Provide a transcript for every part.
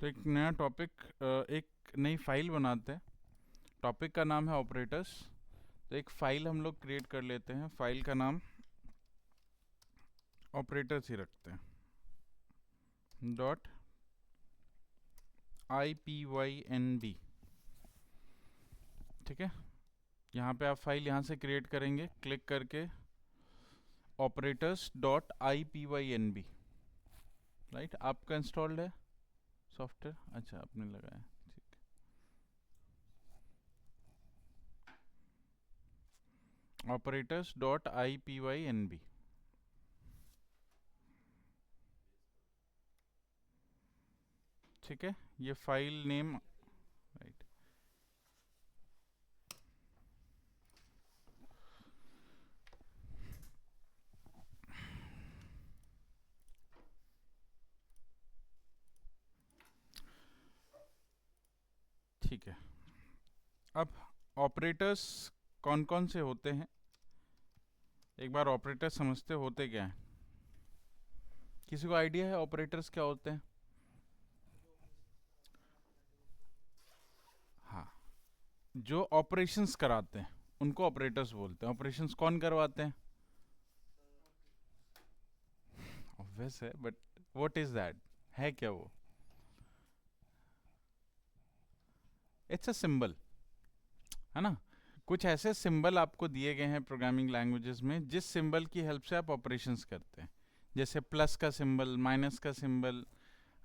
तो एक नया टॉपिक, एक नई फाइल बनाते हैं। टॉपिक का नाम है ऑपरेटर्स। तो एक फाइल हम लोग क्रिएट कर लेते हैं, फाइल का नाम ऑपरेटर्स ही रखते हैं, डॉट IPYNB। ठीक है, यहाँ पे आप फाइल यहाँ से क्रिएट करेंगे, क्लिक करके ऑपरेटर्स डॉट IPYNB। राइट, आपका इंस्टॉल्ड है सॉफ्टवेयर? अच्छा, आपने लगाया, ठीक। Operators dot IPYNB। ठीक है, ये फाइल नेम, राइट। ठीक है, अब ऑपरेटर्स कौन कौन से होते हैं, एक बार ऑपरेटर्स समझते होते क्या हैं। किसी को आइडिया है ऑपरेटर्स क्या होते हैं? हाँ, जो ऑपरेशंस कराते हैं उनको ऑपरेटर्स बोलते हैं। ऑपरेशंस कौन करवाते हैं? ऑब्वियस है, बट व्हाट इज दैट, है क्या वो? इट्स अ सिंबल, है ना। कुछ ऐसे सिंबल आपको दिए गए हैं प्रोग्रामिंग लैंग्वेजेस में, जिस सिंबल की हेल्प से आप ऑपरेशंस करते हैं। जैसे प्लस का सिंबल, माइनस का सिंबल,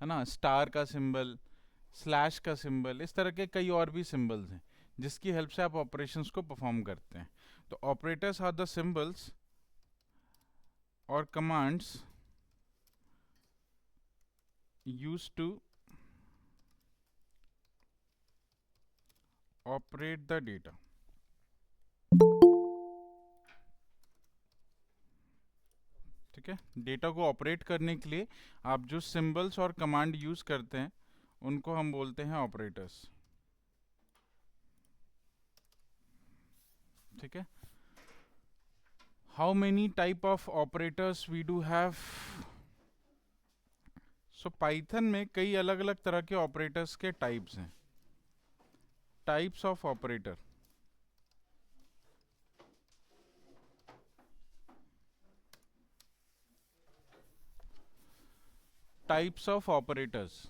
है ना, स्टार का सिंबल, स्लैश का सिंबल, इस तरह के कई और भी सिंबल्स हैं जिसकी हेल्प से आप ऑपरेशंस को परफॉर्म करते हैं। तो ऑपरेटर्स आर द सिंबल्स और commands used to operate the data. ठीक है, डेटा को ऑपरेट करने के लिए आप जो सिंबल्स और कमांड यूज करते हैं उनको हम बोलते हैं ऑपरेटर्स। ठीक है, how many type of operators we do have? So Python में कई अलग अलग तरह के ऑपरेटर्स के टाइप्स हैं। Types of operator, types of operators.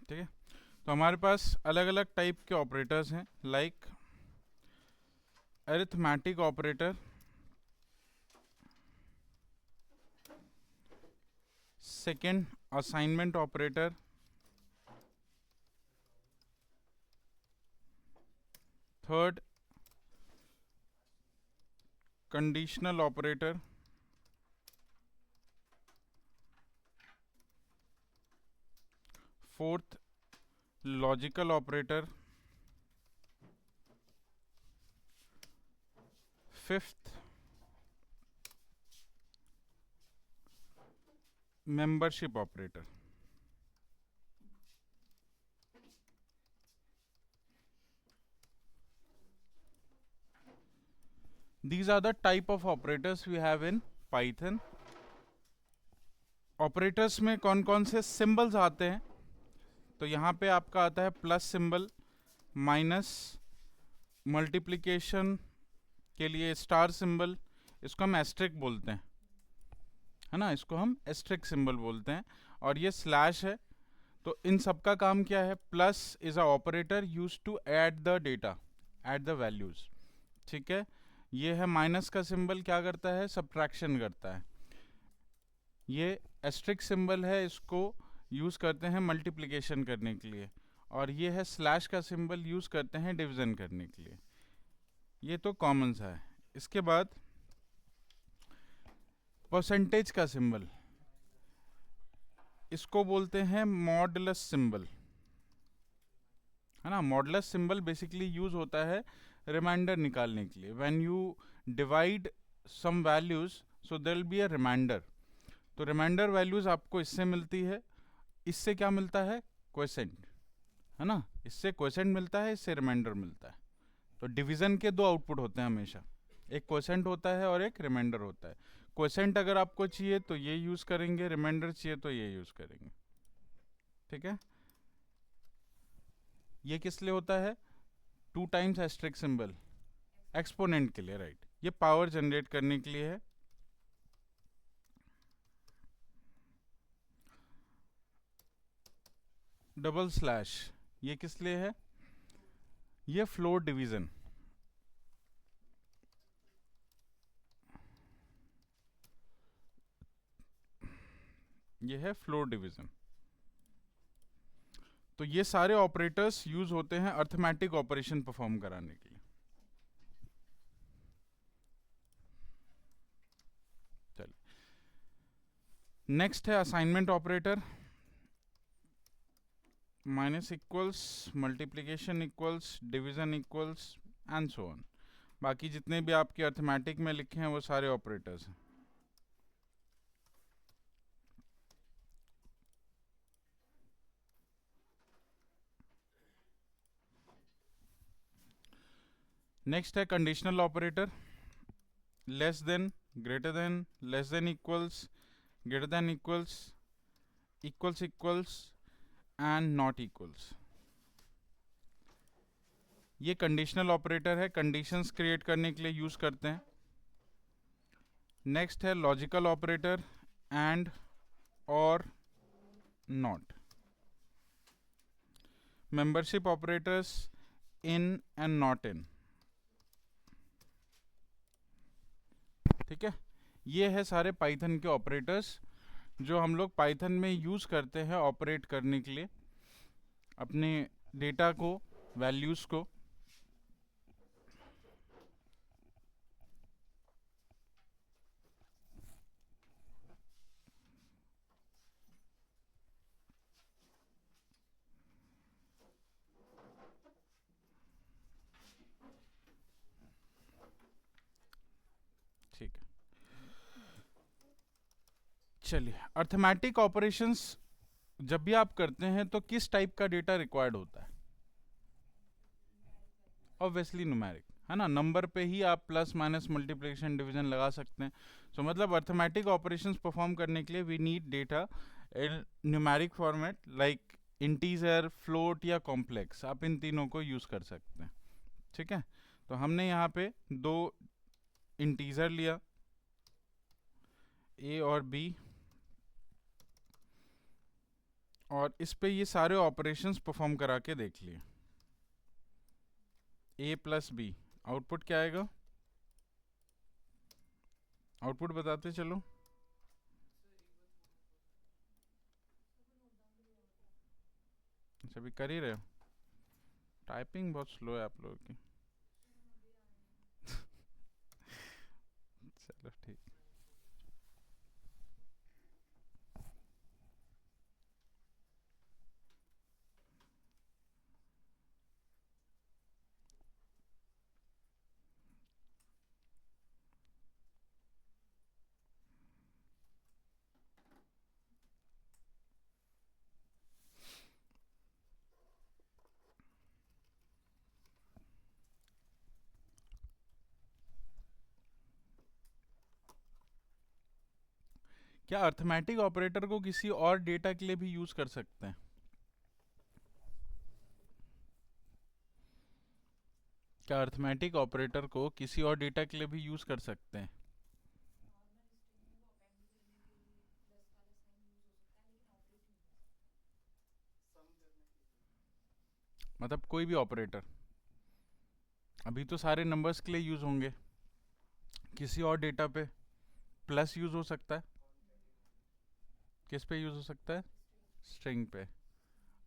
ठीक है, तो हमारे पास अलग अलग टाइप के ऑपरेटर्स हैं, like arithmetic operator, second assignment operator, third conditional operator, fourth logical operator, fifth membership operator. These are the type of operators we have in Python. Operators में कौन कौन से सिंबल्स आते हैं? तो यहाँ पे आपका आता है प्लस सिंबल, माइनस, मल्टीप्लिकेशन के लिए स्टार सिंबल, इसको हम एस्ट्रिक बोलते हैं, है ना, इसको हम एस्ट्रिक सिंबल बोलते हैं। और ये स्लैश है। तो इन सब का काम क्या है? Plus is a operator use to add the data, add the values. ठीक है, ये है माइनस का सिंबल, क्या करता है? सब्ट्रैक्शन करता है। ये एस्ट्रिक सिंबल है, इसको यूज़ करते हैं मल्टीप्लिकेशन करने के लिए, और ये है स्लैश का सिंबल यूज़ करते हैं डिवीज़न करने के लिए। ये तो कॉमन सा है। इसके बाद परसेंटेज का सिंबल, इसको बोलते हैं मॉडुलस सिंबल, है ना। मॉडुलस सिंबल बेसिकली यूज होता है रिमाइंडर निकालने के लिए। When you divide some values so there will be a reminder. तो रिमाइंडर वैल्यूज आपको इससे मिलती है, इससे क्या मिलता है, क्वोशेंट, है ना। इससे क्वोशेंट मिलता है, इससे रिमाइंडर मिलता है। तो डिवीजन के दो आउटपुट होते हैं हमेशा, एक क्वोशेंट होता है और एक रिमाइंडर होता है। क्वोशेंट अगर आपको चाहिए तो ये यूज करेंगे, रिमाइंडर चाहिए तो ये यूज करेंगे, ठीक है। ये किस लिए होता है, 2 टाइम्स एस्टेरिक सिंबल, एक्सपोनेंट के लिए, राइट। ये पावर जनरेट करने के लिए है। डबल स्लैश, ये किस लिए है, ये फ्लोर डिवीजन, ये है फ्लोर डिवीजन। तो ये सारे ऑपरेटर्स यूज होते हैं अर्थमेटिक ऑपरेशन परफॉर्म कराने के लिए। चलिए, नेक्स्ट है assignment operator. Minus equals, multiplication equals, division equals and so on. बाकी जितने भी आपके अर्थमेटिक में लिखे हैं वो सारे ऑपरेटर्स हैं। नेक्स्ट है conditional operator, less than, greater than, less than equals, greater than equals, equals equals and not equals. ये कंडीशनल ऑपरेटर है, कंडीशंस क्रिएट करने के लिए यूज करते हैं। नेक्स्ट है लॉजिकल ऑपरेटर, एंड, और, not. Membership operators, in and not in, ठीक है। ये है सारे पाइथन के ऑपरेटर्स जो हम लोग पाइथन में यूज करते हैं ऑपरेट करने के लिए अपने डेटा को, वैल्यूज को। ठीक है, चलिए। अर्थमेटिक ऑपरेशंस जब भी आप करते हैं तो किस टाइप का डेटा रिक्वायर्ड होता है, ऑब्वियसली न्यूमेरिक, है ना। नंबर पे ही आप प्लस माइनस मल्टीप्लिकेशन डिवीजन लगा सकते हैं। सो मतलब अर्थमेटिक ऑपरेशंस परफॉर्म करने के लिए we need data in numeric format, like integer, float या कॉम्प्लेक्स। आप इन तीनों को यूज कर सकते हैं, ठीक है। तो हमने यहाँ पे दो इंटीजर लिया, ए और बी, और इस पे ये सारे ऑपरेशंस परफॉर्म करा के देख लिए। ए प्लस बी, आउटपुट क्या आएगा, आउटपुट बताते चलो। अच्छा, अभी कर ही रहे हो, टाइपिंग बहुत स्लो है आप लोगों की। चलो ठीक। क्या अर्थमेटिक ऑपरेटर को किसी और डेटा के लिए भी यूज कर सकते हैं, क्या अर्थमेटिक ऑपरेटर को किसी और डेटा के लिए भी यूज कर सकते हैं। मतलब कोई भी ऑपरेटर, अभी तो सारे नंबर्स के लिए यूज होंगे, किसी और डेटा पे प्लस यूज हो सकता है, किस पे यूज हो सकता है, स्ट्रिंग पे।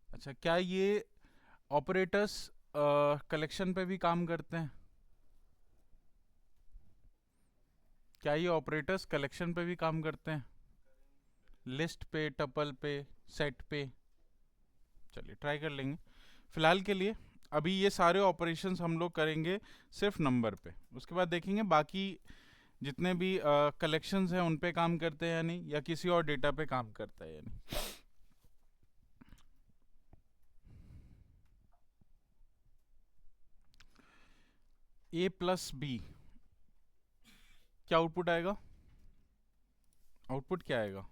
अच्छा, क्या ये ऑपरेटर्स कलेक्शन पे भी काम करते हैं? क्या ये ऑपरेटर्स कलेक्शन पे भी काम करते हैं? लिस्ट पे, टपल पे, सेट पे? चलिए ट्राई कर लेंगे फिलहाल के लिए। अभी ये सारे ऑपरेशंस हम लोग करेंगे सिर्फ नंबर पे, उसके बाद देखेंगे बाकी जितने भी कलेक्शंस हैं उन पे काम करते हैं या नहीं, या किसी और डेटा पे काम करता है या नहीं। ए प्लस बी, क्या आउटपुट आएगा? आउटपुट क्या आएगा?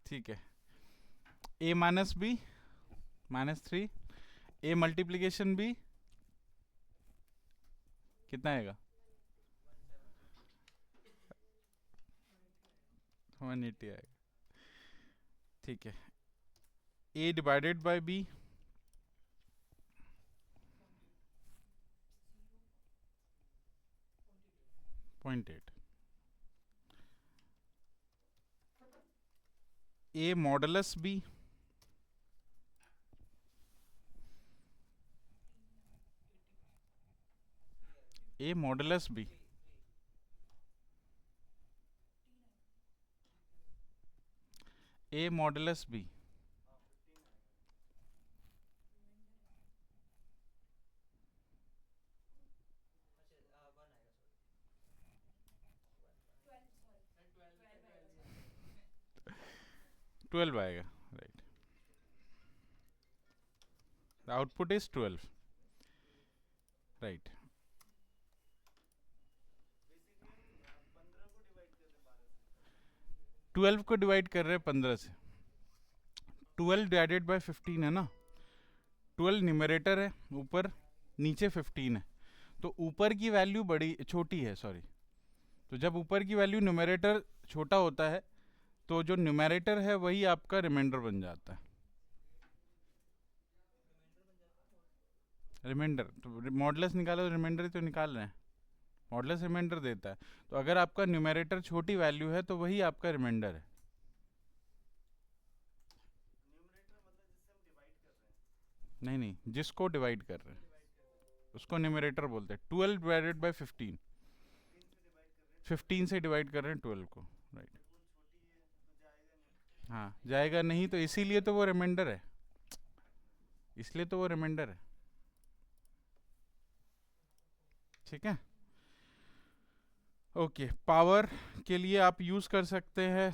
ठीक है, A minus B -3, A multiplication B कितना आएगा? 180 आएगा। ठीक है, A divided by B 0.8, A modulus B A modulus B A modulus B 12 आएगा, right. The output is 12, right. 12 को डिवाइड कर रहे हैं 15 से। 12 डिवाइडेड बाय 15 है ना। 12 न्यूमरेटर है ऊपर, नीचे 15 है, तो ऊपर की वैल्यू बड़ी छोटी है, सॉरी। तो जब ऊपर की वैल्यू न्यूमरेटर छोटा होता है तो जो न्यूमरेटर है वही आपका रिमाइंडर बन जाता है। रिमाइंडर तो मॉडुलस निकालो, रिमाइंडर ही तो निकाल रहे हैं। मॉडुलस रिमाइंडर देता है, तो अगर आपका न्यूमरेटर छोटी वैल्यू है तो वही आपका रिमाइंडर है। नहीं नहीं, जिसको डिवाइड कर रहे हैं उसको न्यूमरेटर बोलते हैं। 12 डिवाइडेड बाय 15, 15 से डिवाइड कर रहे हैं 12 को, राइट। हाँ, जाएगा नहीं, तो इसीलिए तो वो रिमाइंडर है, इसलिए तो वो रिमाइंडर है। ठीक है, ओके। पावर के लिए आप यूज कर सकते हैं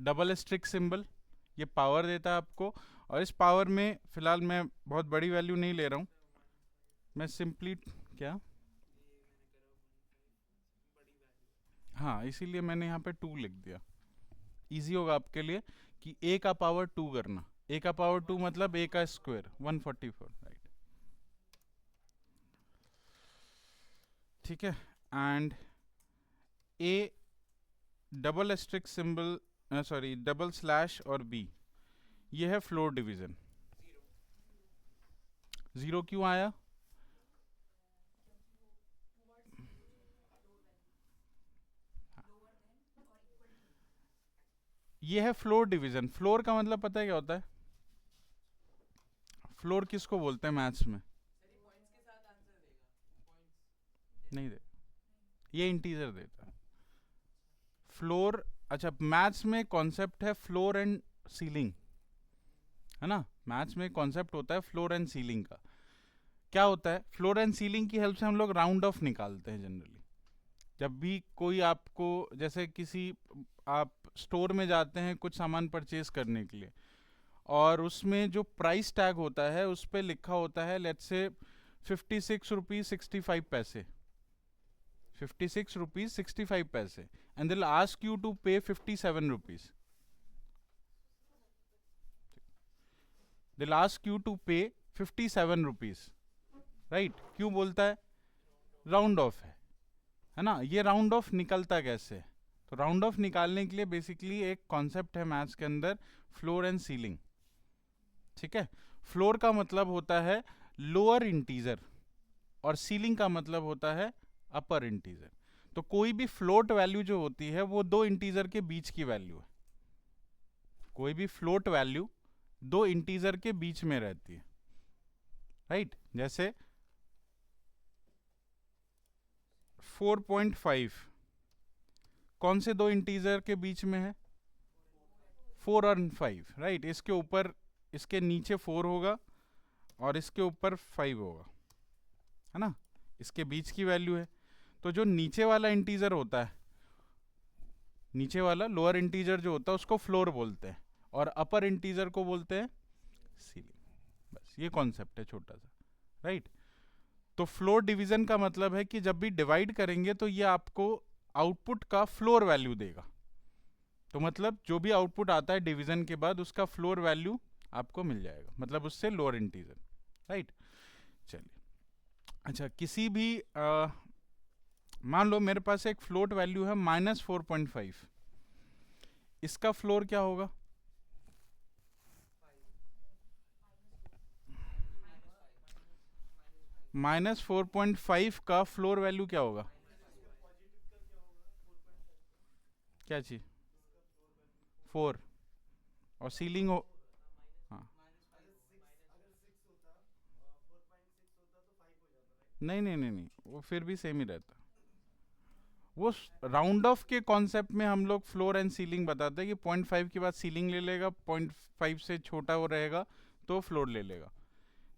डबल स्ट्रिक सिंबल, ये पावर देता है आपको। और इस पावर में फिलहाल मैं बहुत बड़ी वैल्यू नहीं ले रहा हूँ, मैं सिंपली क्या, हाँ, इसीलिए मैंने यहाँ पे 2 लिख दिया, इजी होगा आपके लिए कि a का पावर 2 करना। a का पावर 2 मतलब a का स्क्वायर 144, राइट। ठीक है, and a double asterisk symbol, sorry double slash और b, ये है फ्लोर डिवीजन। 0 क्यों आया? ये है फ्लोर डिवीजन। फ्लोर का मतलब पता है क्या होता है? फ्लोर किसको बोलते हैं मैथ्स में? नहीं दे, ये इंटीजर देता है फ्लोर। अच्छा, मैथ्स में कॉन्सेप्ट है फ्लोर एंड सीलिंग, है ना। मैथ्स में कॉन्सेप्ट होता है फ्लोर एंड सीलिंग का। क्या होता है? फ्लोर एंड सीलिंग की हेल्प से हम लोग राउंड ऑफ निकालते हैं जनरली। जब भी कोई आपको, जैसे किसी, आप स्टोर में जाते हैं कुछ सामान परचेज करने के लिए, और उसमें जो प्राइस टैग होता है उस पर लिखा होता है लेट्स से 56 रुपीज 65 पैसे, 56 rupees 65 paise, and they will ask you to pay 57 rupees, they will ask you to pay 57 rupees, right. क्यों बोलता है? राउंड ऑफ है ना। ये राउंड ऑफ निकलता कैसे? तो राउंड ऑफ निकालने के लिए बेसिकली एक कॉन्सेप्ट है मैथ्स के अंदर, फ्लोर एंड सीलिंग। ठीक है, फ्लोर का मतलब होता है लोअर इंटीजर और सीलिंग का मतलब होता है अपर इंटीजर। तो कोई भी फ्लोट वैल्यू जो होती है वो दो इंटीजर के बीच की वैल्यू है। कोई भी फ्लोट वैल्यू दो इंटीजर के बीच में रहती है, राइट? जैसे 4.5 कौन से दो इंटीजर के बीच में है? 4 और 5, राइट? इसके ऊपर, इसके नीचे 4 होगा और इसके ऊपर 5 होगा, है ना? इसके बीच की वैल्यू है। तो जो नीचे वाला इंटीजर होता है, नीचे वाला लोअर इंटीजर जो होता है उसको फ्लोर बोलते हैं और अपर इंटीजर को बोलते हैं सीलिंग। बस ये कॉन्सेप्ट है छोटा सा, राइट? तो फ्लोर डिवीजन का मतलब है कि जब भी डिवाइड करेंगे तो ये आपको आउटपुट का फ्लोर वैल्यू देगा। तो मतलब जो भी आउटपुट आता है डिवीजन के बाद उसका फ्लोर वैल्यू आपको मिल जाएगा, मतलब उससे लोअर इंटीजर, राइट? चलिए, अच्छा, किसी भी मान लो मेरे पास एक फ्लोट वैल्यू है -4.5, इसका फ्लोर क्या होगा? -4.5 का फ्लोर वैल्यू क्या होगा? क्या चीज? 4। और सीलिंग हो, हाँ, नहीं नहीं नहीं नहीं, वो फिर भी सेम ही रहता। वो राउंड ऑफ के कॉन्सेप्ट में हम लोग फ्लोर एंड सीलिंग बताते हैं कि 0.5 के बाद सीलिंग ले लेगा, 0.5 से छोटा वो रहेगा तो फ्लोर ले लेगा।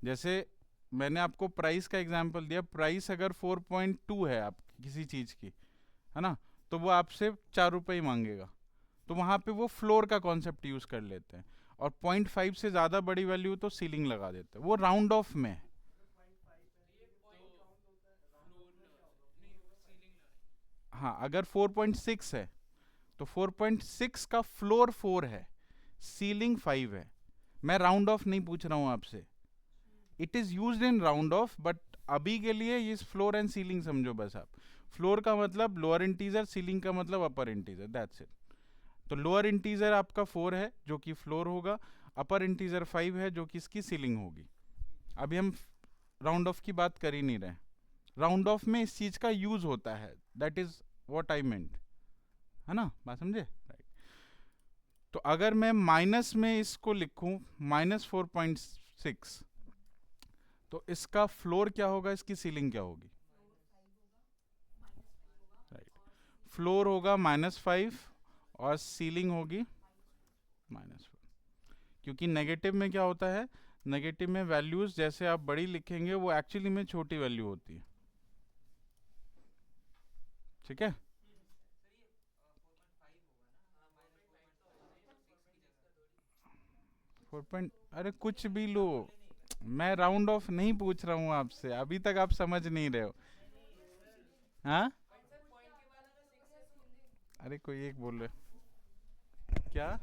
जैसे मैंने आपको प्राइस का एग्जांपल दिया, प्राइस अगर 4.2 है आप किसी चीज़ की, है ना, तो वो आपसे 4 रुपये ही मांगेगा। तो वहाँ पे वो फ्लोर का कॉन्सेप्ट यूज़ कर लेते हैं, और 0.5 से ज़्यादा बड़ी वैल्यू तो सीलिंग लगा देते हैं, वो राउंड ऑफ में है। हाँ, अगर 4.6 है तो 4.6 का फ्लोर 4 है, सीलिंग 5 है। मैं राउंड ऑफ नहीं पूछ रहा हूँ आपसे, it is used in round of, but अभी के लिए ये फ्लोर एंड सीलिंग समझो बस आप। फ्लोर का मतलब लोअर इंटीजर, सीलिंग का मतलब अपर इंटीजर, दैट्स इट। तो लोअर इंटीजर आपका 4 है जो कि फ्लोर होगा, अपर इंटीजर 5 है जो कि इसकी सीलिंग होगी। अभी हम राउंड ऑफ की बात कर ही नहीं रहे। राउंड ऑफ में इस चीज का यूज होता है, दैट इज व्हाट आई मेंट, है ना? बात समझे? राइट। तो अगर मैं माइनस में इसको लिखूं -4.6, तो इसका फ्लोर क्या होगा, इसकी सीलिंग क्या होगी? राइट, फ्लोर होगा -5 और सीलिंग होगी -4। क्योंकि नेगेटिव में क्या होता है, नेगेटिव में वैल्यूज जैसे आप बड़ी लिखेंगे वो एक्चुअली में छोटी वैल्यू होती है, ठीक है? 4 पॉइंट, अरे कुछ भी लो, मैं राउंड ऑफ नहीं पूछ रहा हूँ आपसे, अभी तक आप समझ नहीं रहे हो। हाँ, अरे कोई एक बोल रहे, क्या?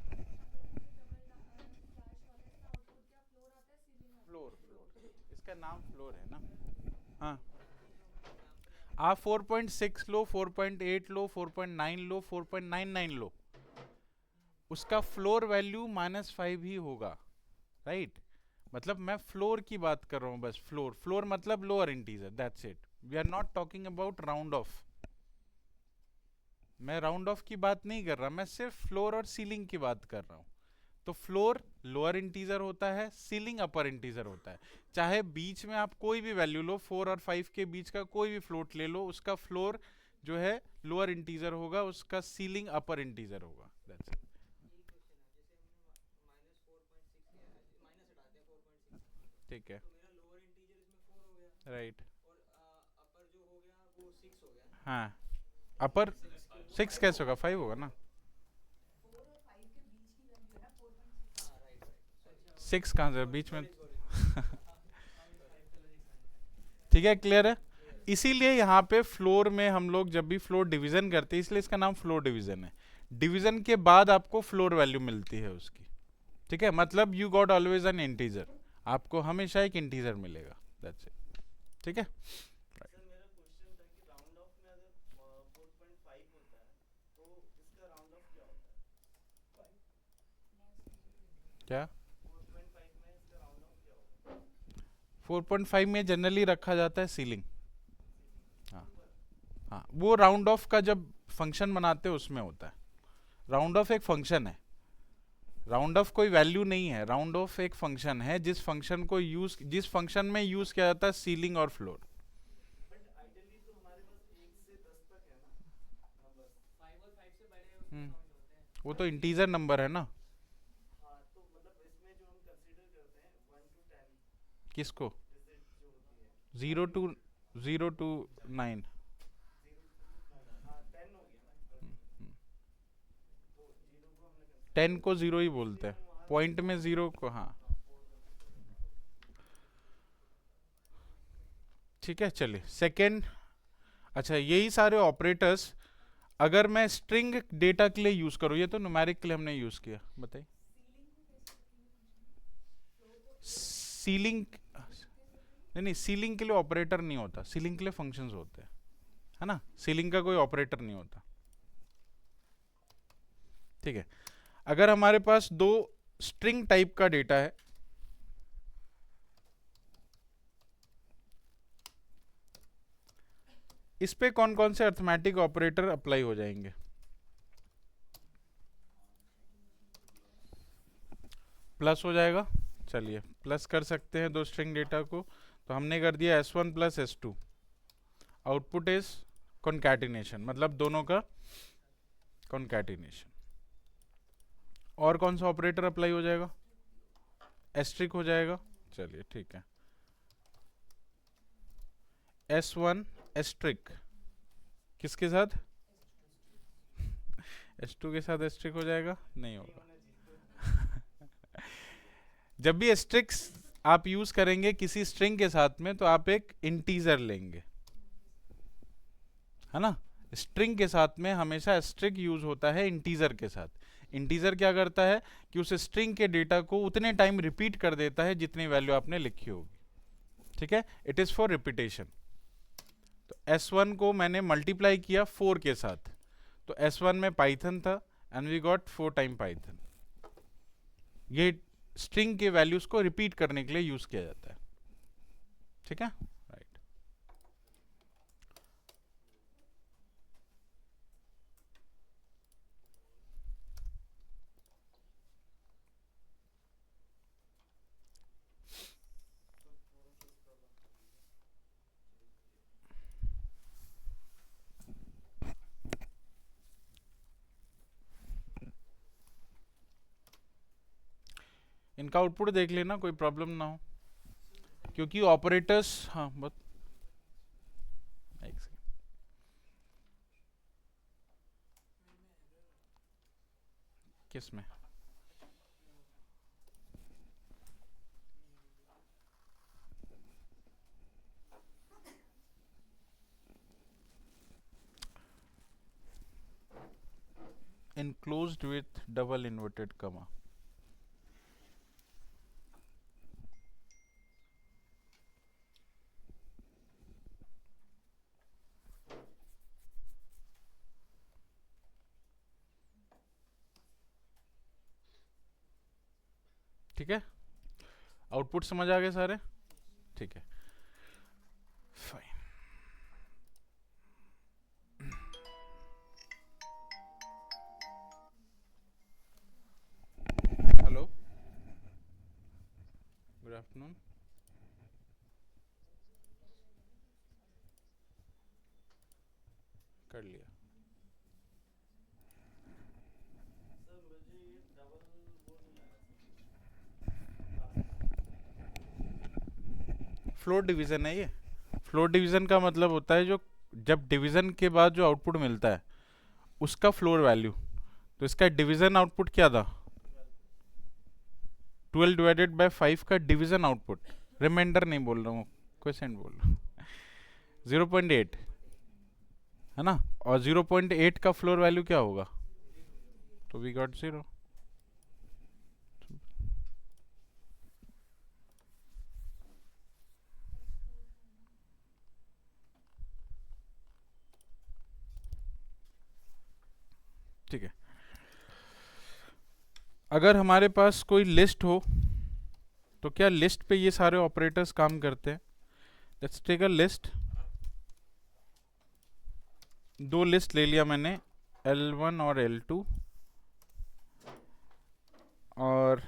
फ्लोर, फ्लोर, इसका नाम फ्लोर है ना। हाँ, आप 4.6 लो, 4.8 लो, 4.9 लो, 4.99 लो, उसका फ्लोर वैल्यू -5 ही होगा, राइट? मतलब मैं फ्लोर की बात कर रहा हूँ बस, फ्लोर, फ्लोर मतलब lower integer, that's it. We are not talking about round off. मैं राउंड ऑफ की बात नहीं कर रहा, मैं सिर्फ फ्लोर और सीलिंग की बात कर रहा हूँ। तो फ्लोर लोअर इंटीजर होता है, सीलिंग अपर इंटीजर होता है। चाहे बीच में आप कोई भी वैल्यू लो, 4 और 5 के बीच का कोई भी फ्लोट ले लो, उसका फ्लोर जो है लोअर इंटीजर होगा, उसका सीलिंग अपर इंटीजर होगा, दैट्स इट। ठीक है, राइट, हाँ, अपर 6 कैसे होगा, 5 होगा ना। 6 कहाँ से बीच में? ठीक है, क्लियर है। इसीलिए यहाँ पे फ्लोर में हम लोग जब भी फ्लोर डिवीजन करते हैं, इसलिए इसका नाम फ्लोर डिवीजन है। डिवीजन के बाद आपको फ्लोर वैल्यू मिलती है उसकी, ठीक है? मतलब you got always an integer, आपको हमेशा एक इंटीजर मिलेगा, दैट्स इट, ठीक है? क्या? 4.5 में जनरली रखा जाता है सीलिंग। हाँ हाँ, वो राउंड ऑफ का जब फंक्शन बनाते हैं उसमें होता है। राउंड ऑफ एक फंक्शन है, राउंड ऑफ कोई वैल्यू नहीं है, राउंड ऑफ एक फंक्शन है जिस फंक्शन को जिस फंक्शन में यूज किया जाता है सीलिंग और फ्लोर। वो तो इंटीजर नंबर है ना। किसको? 0 to 9। 10 को 0 ही बोलते हैं, पॉइंट में 0 को। हाँ ठीक है, चलिए सेकेंड। अच्छा, यही सारे ऑपरेटर्स अगर मैं स्ट्रिंग डेटा के लिए यूज करूँ, ये तो न्यूमेरिक के लिए हमने यूज किया, बताइए। सीलिंग नहीं, सीलिंग के लिए ऑपरेटर नहीं होता, सीलिंग के लिए फंक्शंस होते हैं, है ना। सीलिंग का कोई ऑपरेटर नहीं होता, ठीक है। अगर हमारे पास दो स्ट्रिंग टाइप का डेटा है, इस पे कौन कौन से अर्थमेटिक ऑपरेटर अप्लाई हो जाएंगे? प्लस हो जाएगा, चलिए प्लस कर सकते हैं दो स्ट्रिंग डेटा को। तो हमने कर दिया S1 plus S2, output is concatenation, मतलब दोनों का कॉन्कैटिनेशन। और कौन सा ऑपरेटर अप्लाई हो जाएगा? एस्ट्रिक हो जाएगा, चलिए ठीक है। S1 एस्ट्रिक किसके साथ? S2 के साथ एस्ट्रिक हो जाएगा, नहीं होगा। जब भी एस्ट्रिक्स आप यूज करेंगे किसी स्ट्रिंग के साथ में, तो आप एक इंटीजर लेंगे, है ना। स्ट्रिंग के साथ में हमेशा एस्ट्रिक यूज होता है इंटीजर के साथ। इंटीजर क्या करता है कि उस स्ट्रिंग के डेटा को उतने टाइम रिपीट कर देता है जितनी वैल्यू आपने लिखी होगी, ठीक है। It is for repetition. तो S1 को मैंने मल्टीप्लाई किया 4 के साथ, तो S1 में पाइथन था and we got 4 time Python. ये स्ट्रिंग के वैल्यूज को रिपीट करने के लिए यूज किया जाता है, ठीक है, राइट। इनका आउटपुट देख लेना, कोई प्रॉब्लम ना हो, क्योंकि ऑपरेटर्स। हाँ बस एक सेकंड। किस में? enclosed with double inverted comma। ठीक है, आउटपुट समझ आ गए सारे, ठीक है, फाइन। Hello, good afternoon. कर लिया। फ्लोर डिवीजन है ये। फ्लोर डिवीजन का मतलब होता है जो जब डिवीजन के बाद जो आउटपुट मिलता है उसका फ्लोर वैल्यू। तो इसका डिवीजन आउटपुट क्या था? 12 डिवाइडेड बाय 5 का डिवीजन आउटपुट। रिमाइंडर नहीं बोल रहा हूँ, क्वेश्चन बोल रहा हूँ। 0.8 है ना, और 0.8 का फ्लोर वैल्यू क्या होगा? तो वी गॉट 0। ठीक है, अगर हमारे पास कोई लिस्ट हो तो क्या लिस्ट पे ये सारे ऑपरेटर्स काम करते हैं? Let's take a list. दो लिस्ट ले लिया मैंने, L1 और L2, और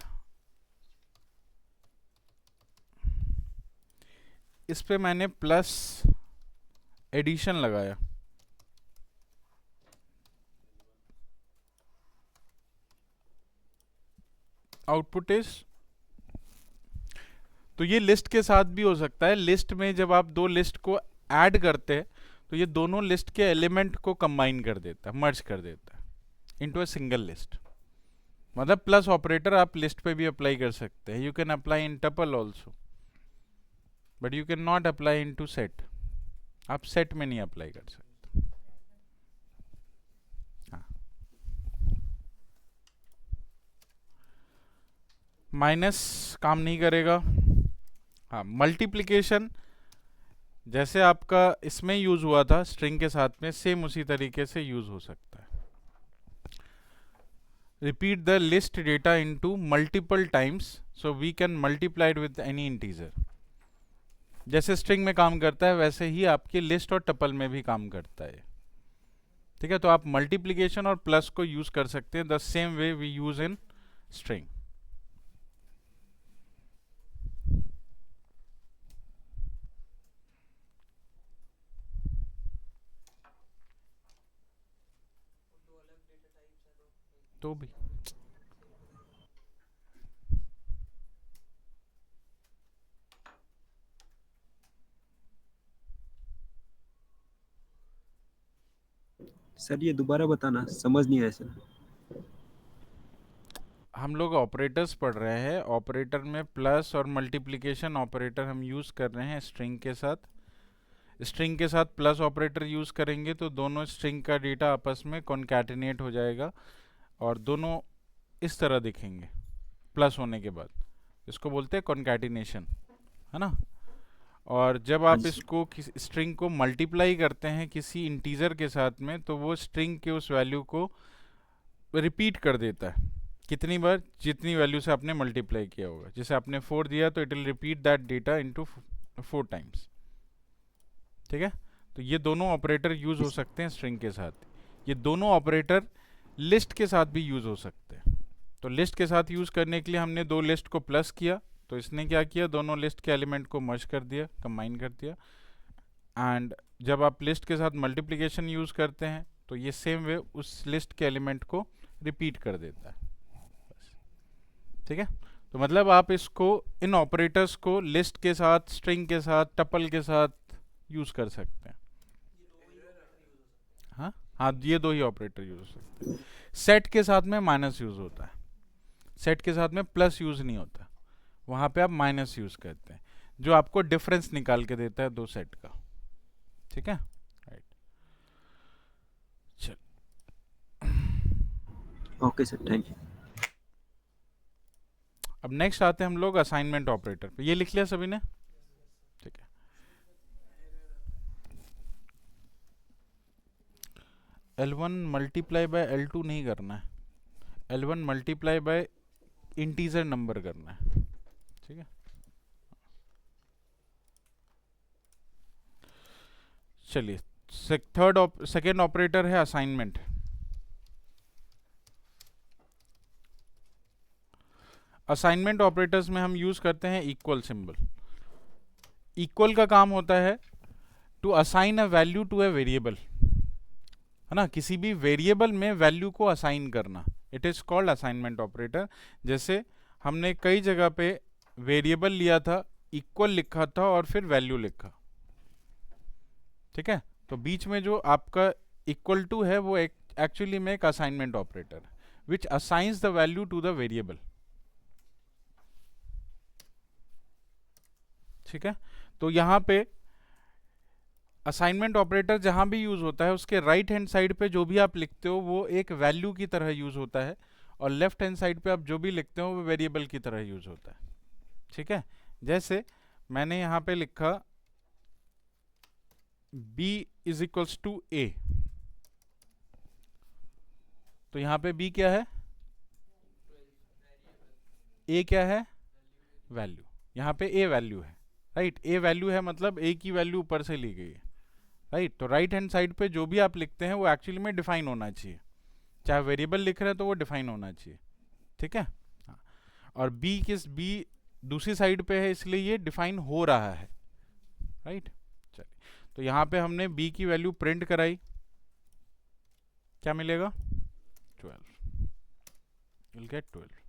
इस पे मैंने प्लस एडिशन लगाया। आउटपुट इज, तो ये लिस्ट के साथ भी हो सकता है। लिस्ट में जब आप दो लिस्ट को ऐड करते हैं तो ये दोनों लिस्ट के एलिमेंट को कंबाइन कर देता है, मर्ज कर देता है इनटू अ सिंगल लिस्ट। मतलब प्लस ऑपरेटर आप लिस्ट पे भी अप्लाई कर सकते हैं। You can apply in tuple also, but you can not apply in to set. आप सेट में नहीं अप्लाई कर सकते। हाँ, माइनस काम नहीं करेगा। हाँ, मल्टीप्लिकेशन जैसे आपका इसमें यूज हुआ था स्ट्रिंग के साथ में, सेम उसी तरीके से यूज हो सकता है। Repeat the list data into multiple times so we can multiply it with any integer. जैसे स्ट्रिंग में काम करता है वैसे ही आपकी लिस्ट और टपल में भी काम करता है। ठीक है, तो आप मल्टीप्लिकेशन और प्लस को यूज कर सकते हैं the same way we use in string. तो भी सर ये दोबारा बताना, समझ नहीं आया सर। हम लोग ऑपरेटर्स पढ़ रहे हैं। ऑपरेटर में प्लस और मल्टीप्लिकेशन ऑपरेटर हम यूज कर रहे हैं स्ट्रिंग के साथ। स्ट्रिंग के साथ प्लस ऑपरेटर यूज करेंगे तो दोनों स्ट्रिंग का डेटा आपस में कॉन्कैटिनेट हो जाएगा और दोनों इस तरह दिखेंगे प्लस होने के बाद। इसको बोलते हैं कॉन्कैटिनेशन, है ना। और जब हाँ आप जी सर। इसको किसी स्ट्रिंग को मल्टीप्लाई करते हैं किसी इंटीजर के साथ में, तो वो स्ट्रिंग के उस वैल्यू को रिपीट कर देता है कितनी बार, जितनी वैल्यू से आपने मल्टीप्लाई किया होगा। जैसे आपने 4 दिया तो it will repeat that data into 4 times. ठीक है, तो ये दोनों ऑपरेटर यूज हो सकते हैं स्ट्रिंग के साथ। ये दोनों ऑपरेटर लिस्ट के साथ भी यूज हो सकते हैं। तो लिस्ट के साथ यूज करने के लिए हमने दो लिस्ट को प्लस किया, तो इसने क्या किया, दोनों लिस्ट के एलिमेंट को मर्ज कर दिया, कंबाइन कर दिया। एंड जब आप लिस्ट के साथ मल्टीप्लिकेशन यूज करते हैं तो ये सेम वे उस लिस्ट के एलिमेंट को रिपीट कर देता है। ठीक है, तो मतलब आप इसको, इन ऑपरेटर्स को लिस्ट के साथ, स्ट्रिंग के साथ, टपल के साथ यूज कर सकते हैं। हाँ हाँ, ये दो ही ऑपरेटर यूज हो सकते हैं। सेट के साथ में माइनस यूज होता है, सेट के साथ में प्लस यूज नहीं होता, वहां पे आप माइनस यूज करते हैं जो आपको डिफरेंस निकाल के देता है दो सेट का। ठीक है, राइट। चल, ओके सर, थैंक यू। अब नेक्स्ट आते हैं हम लोग असाइनमेंट ऑपरेटर पे। ये लिख लिया सभी ने? ठीक है। L1 मल्टीप्लाई बाय L2 नहीं करना है, L1 multiply by integer number करना है। ठीक है, चलिए सेकेंड ऑपरेटर है असाइनमेंट। असाइनमेंट ऑपरेटर्स में हम यूज करते हैं इक्वल सिंबल। इक्वल का काम होता है to assign a value to a variable, है ना, किसी भी वेरिएबल में वैल्यू को असाइन करना। It is called assignment operator. जैसे हमने कई जगह पे वेरिएबल लिया था, इक्वल लिखा था और फिर वैल्यू लिखा। ठीक है, तो बीच में जो आपका इक्वल टू है वो एक्चुअली में एक असाइनमेंट ऑपरेटर है which assigns the value to the variable. ठीक है, तो यहां पे असाइनमेंट ऑपरेटर जहां भी यूज होता है उसके राइट हैंड साइड पे जो भी आप लिखते हो वो एक वैल्यू की तरह यूज होता है, और लेफ्ट हैंड साइड पे आप जो भी लिखते हो वो वेरिएबल की तरह यूज होता है। ठीक है, जैसे मैंने यहां पे लिखा b is equals to a, तो यहां पे b क्या है, a क्या है, वैल्यू। यहाँ पे ए वैल्यू है, राइट। ए वैल्यू है मतलब ए की वैल्यू ऊपर से ली गई है, राइट। तो राइट हैंड साइड पे जो भी आप लिखते हैं वो एक्चुअली में डिफाइन होना चाहिए, चाहे वेरिएबल लिख रहे हैं तो वो डिफाइन होना चाहिए, ठीक है। हाँ। और बी दूसरी साइड पे है इसलिए ये डिफाइन हो रहा है, राइट। चलिए, तो यहाँ पे हमने बी की वैल्यू प्रिंट कराई, क्या मिलेगा 12, you'll get 12।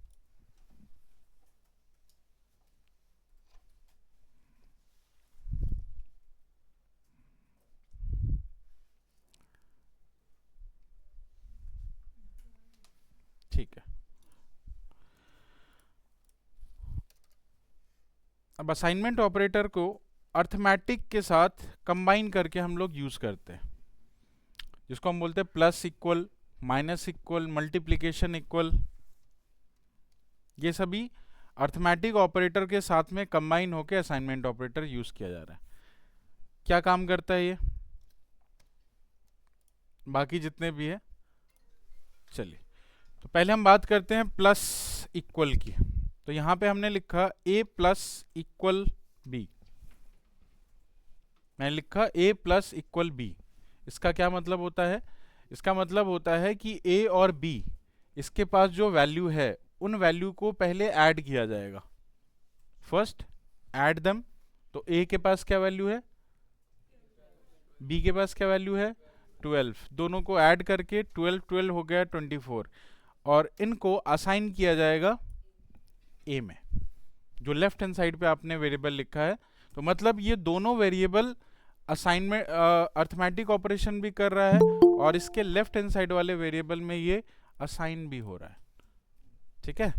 ठीक है, अब असाइनमेंट ऑपरेटर को अर्थमेटिक के साथ कंबाइन करके हम लोग यूज करते हैं, जिसको हम बोलते हैं plus equal, minus equal, multiplication equal. ये सभी अर्थमेटिक ऑपरेटर के साथ में कंबाइन होकर असाइनमेंट ऑपरेटर यूज किया जा रहा है। क्या काम करता है ये, बाकी जितने भी है। चलिए, तो पहले हम बात करते हैं प्लस इक्वल की। तो यहां पे हमने लिखा a प्लस इक्वल बी, मैंने लिखा a प्लस इक्वल बी। इसका क्या मतलब होता है, इसका मतलब होता है कि a और b इसके पास जो वैल्यू है उन वैल्यू को पहले ऐड किया जाएगा, फर्स्ट ऐड देम। तो a के पास क्या वैल्यू है, b के पास क्या वैल्यू है 12, दोनों को ऐड करके 12 हो गया 24, और इनको असाइन किया जाएगा a में, जो लेफ्ट हैंड साइड पे आपने वेरिएबल लिखा है। तो मतलब ये दोनों वेरिएबल असाइनमेंट अर्थमेटिक ऑपरेशन भी कर रहा है और इसके लेफ्ट हैंड साइड वाले वेरिएबल में ये असाइन भी हो रहा है, ठीक है।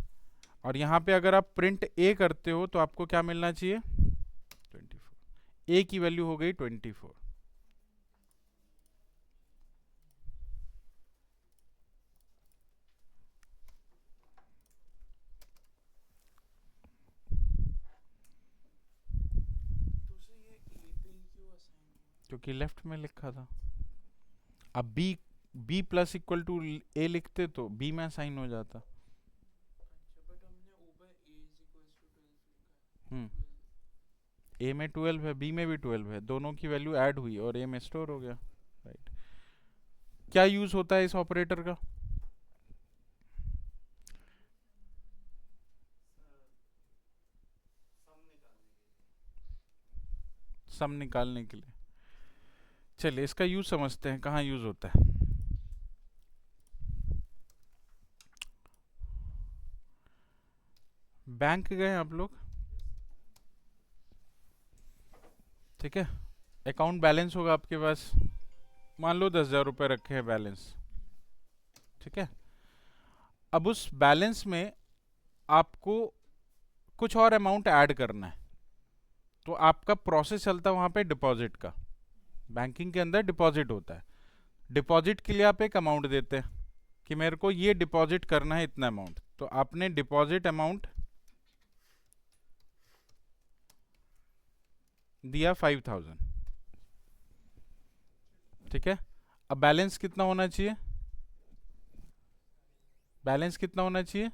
और यहाँ पे अगर आप प्रिंट a करते हो तो आपको क्या मिलना चाहिए 24, a की वैल्यू हो गई 24। क्योंकि लेफ्ट में लिखा था। अब b plus equal to a लिखते तो b में असाइन हो जाता। a में 12 है, b में भी 12 है, दोनों की वैल्यू ऐड हुई और a में स्टोर हो गया, राइट। क्या यूज होता है इस ऑपरेटर का, सम निकालने के लिए। चलिए इसका यूज समझते हैं, कहाँ यूज होता है। बैंक गए आप लोग, ठीक है। अकाउंट बैलेंस होगा आपके पास, मान लो 10,000 रुपये रखे हैं बैलेंस, ठीक है। अब उस बैलेंस में आपको कुछ और अमाउंट ऐड करना है, तो आपका प्रोसेस चलता है वहाँ पे डिपॉजिट का। बैंकिंग के अंदर डिपॉजिट होता है, डिपॉजिट के लिए आप एक अमाउंट देते हैं कि मेरे को ये डिपॉजिट करना है इतना अमाउंट, तो आपने डिपॉजिट अमाउंट दिया 5,000, ठीक है। अब बैलेंस कितना होना चाहिए, बैलेंस कितना होना चाहिए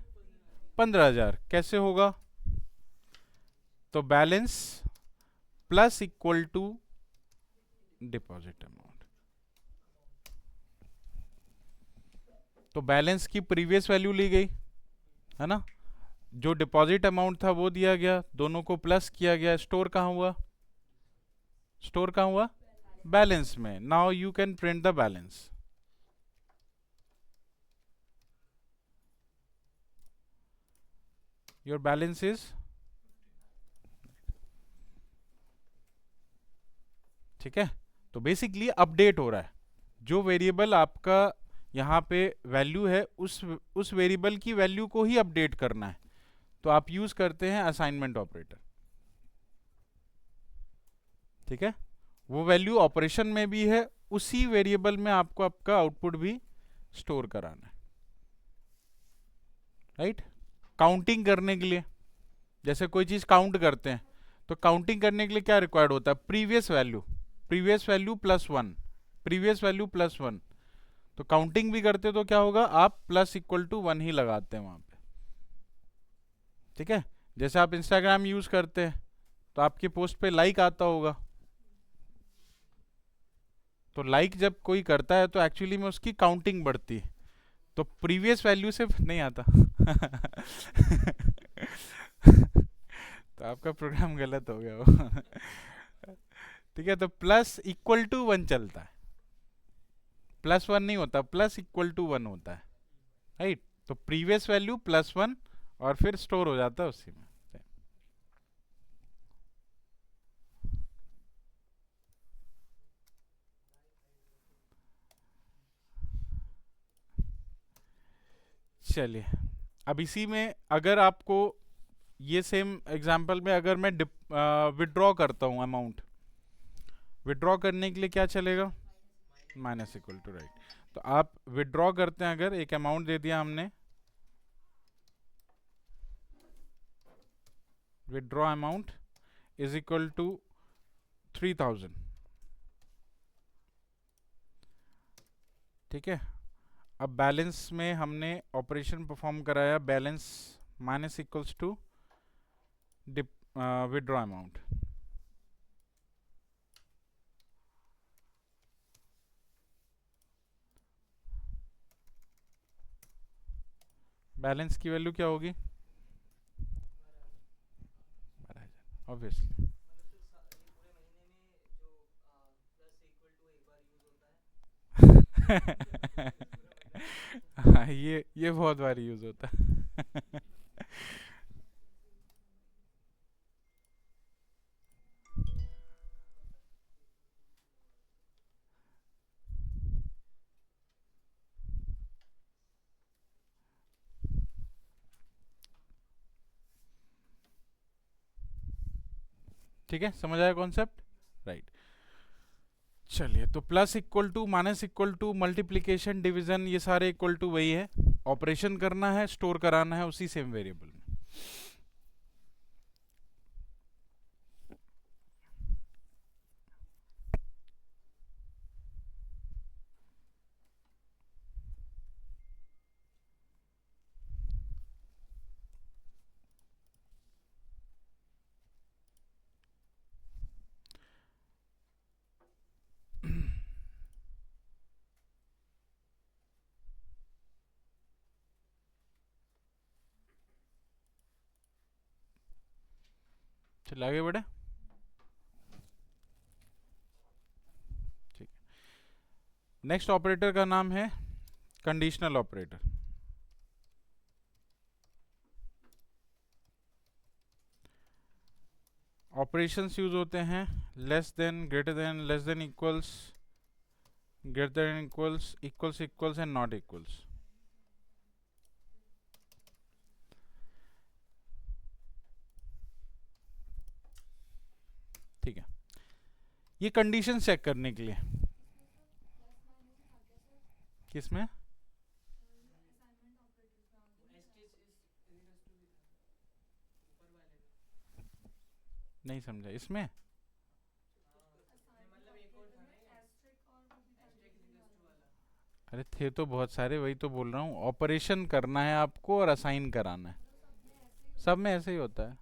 15,000। कैसे होगा, तो balance plus equal to deposit amount. तो बैलेंस की प्रीवियस वैल्यू ली गई है ना, जो डिपॉजिट अमाउंट था वो दिया गया, दोनों को प्लस किया गया, स्टोर कहाँ हुआ, स्टोर कहाँ हुआ बैलेंस में। Now you can print the balance. Your balance is, ठीक है। तो बेसिकली अपडेट हो रहा है, जो वेरिएबल आपका यहाँ पे वैल्यू है उस वेरिएबल की वैल्यू को ही अपडेट करना है, तो आप यूज करते हैं असाइनमेंट ऑपरेटर, ठीक है। वो वैल्यू ऑपरेशन में भी है, उसी वेरिएबल में आपको आपका आउटपुट भी स्टोर कराना है, राइट। काउंटिंग करने के लिए, जैसे कोई चीज काउंट करते हैं तो काउंटिंग करने के लिए क्या रिक्वायर्ड होता है, previous value plus 1, previous value plus 1। तो काउंटिंग भी करते तो क्या होगा, आप प्लस इक्वल टू 1 ही लगाते हैं वहां पे, ठीक है। जैसे आप इंस्टाग्राम यूज करते हैं तो आपके पोस्ट पे लाइक आता होगा, तो लाइक जब कोई करता है तो एक्चुअली में उसकी काउंटिंग बढ़ती है, तो प्रीवियस वैल्यू से नहीं आता। तो आपका प्रोग्राम गलत हो गया वो। ठीक है, तो प्लस इक्वल टू 1 चलता है, प्लस 1 नहीं होता, प्लस इक्वल टू 1 होता है, राइट। तो प्रीवियस वैल्यू प्लस 1 और फिर स्टोर हो जाता है उसी में। चलिए, अब इसी में अगर आपको ये सेम एग्जांपल में अगर मैं विड्रॉ करता हूँ अमाउंट, विड्रॉ करने के लिए क्या चलेगा, माइनस इक्वल टू, राइट। तो आप विड्रॉ करते हैं, अगर एक अमाउंट दे दिया हमने, withdraw amount is equal to 3000, ठीक है। अब बैलेंस में हमने ऑपरेशन परफॉर्म कराया, balance minus equals to withdraw amount. Balance की वैल्यू क्या होगी, ऑब्वियसली। हाँ, ये बहुत बार यूज होता है। ठीक है, समझ आया कॉन्सेप्ट, राइट। चलिए, तो plus equal to, minus equal to, multiplication, division, ये सारे इक्वल टू वही है, ऑपरेशन करना है, स्टोर कराना है उसी सेम वेरिएबल में। चलिए आगे बढ़े, ठीक। नेक्स्ट ऑपरेटर का नाम है कंडीशनल ऑपरेटर। ऑपरेशंस यूज होते हैं less than, greater than, less than, equals, greater than, equals, equals, equals and not equals. ठीक है, ये कंडीशन चेक करने के लिए। किसमें, नहीं समझा इसमें, अरे थे तो बहुत सारे, वही तो बोल रहा हूँ, ऑपरेशन करना है आपको और असाइन कराना है, सब में ऐसे ही होता है।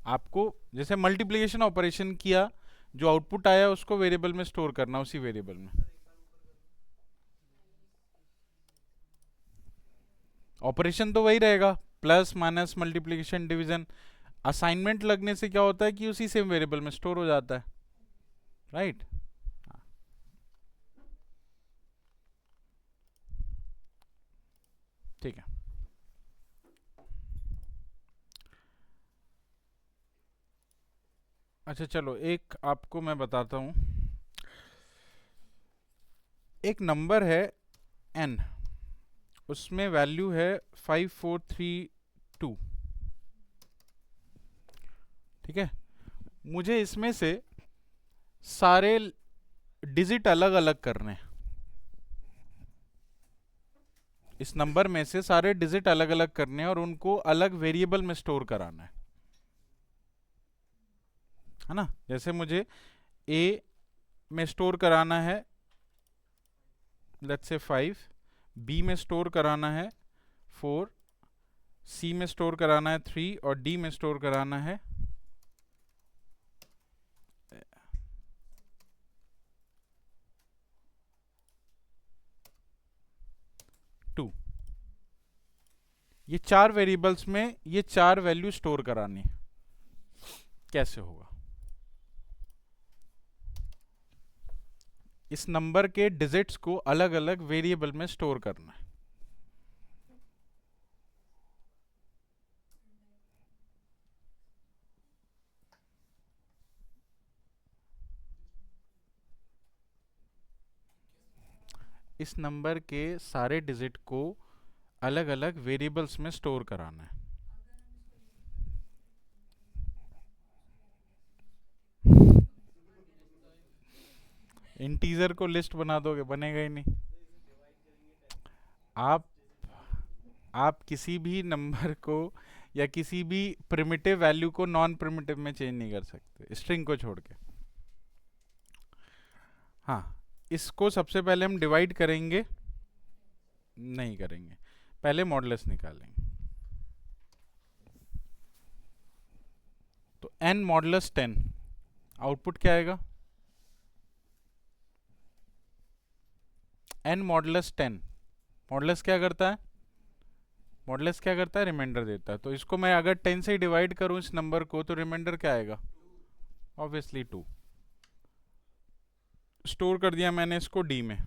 आपको जैसे मल्टीप्लिकेशन ऑपरेशन किया, जो आउटपुट आया उसको वेरिएबल में स्टोर करना, उसी वेरिएबल में। ऑपरेशन तो वही रहेगा, plus, minus, multiplication, division. Assignment लगने से क्या होता है कि उसी सेम वेरिएबल में स्टोर हो जाता है, राइट। ठीक है, अच्छा चलो, एक आपको मैं बताता हूं, एक नंबर है n, उसमें वैल्यू है 5432, ठीक है। मुझे इसमें से सारे डिजिट अलग अलग करने हैं, इस नंबर में से सारे डिजिट अलग अलग करने हैं और उनको अलग वेरिएबल में स्टोर कराना है ना। जैसे मुझे a में स्टोर कराना है लेट्स से 5, b में स्टोर कराना है 4, C में स्टोर कराना है 3 और D में स्टोर कराना है 2। ये 4 वेरिएबल्स में ये 4 वैल्यू स्टोर करानी है। कैसे होगा? इस नंबर के डिजिट्स को अलग अलग वेरिएबल में स्टोर करना है। इस नंबर के सारे डिजिट को अलग अलग वेरिएबल्स में स्टोर कराना है। इंटीजर को लिस्ट बना दोगे, बनेगा ही नहीं। आप किसी भी नंबर को या किसी भी प्रिमिटिव वैल्यू को नॉन प्रिमिटिव में चेंज नहीं कर सकते, स्ट्रिंग को छोड़ के। हाँ, इसको सबसे पहले हम डिवाइड करेंगे, नहीं करेंगे, पहले मॉडुलस निकालेंगे। तो n मॉडुलस 10, आउटपुट क्या आएगा? n मॉडुलस 10, मॉडुलस क्या करता है? मॉडुलस क्या करता है? रिमाइंडर देता है। तो इसको मैं अगर 10 से डिवाइड करूं इस नंबर को, तो रिमाइंडर क्या आएगा? ऑब्वियसली 2। स्टोर कर दिया मैंने इसको D में,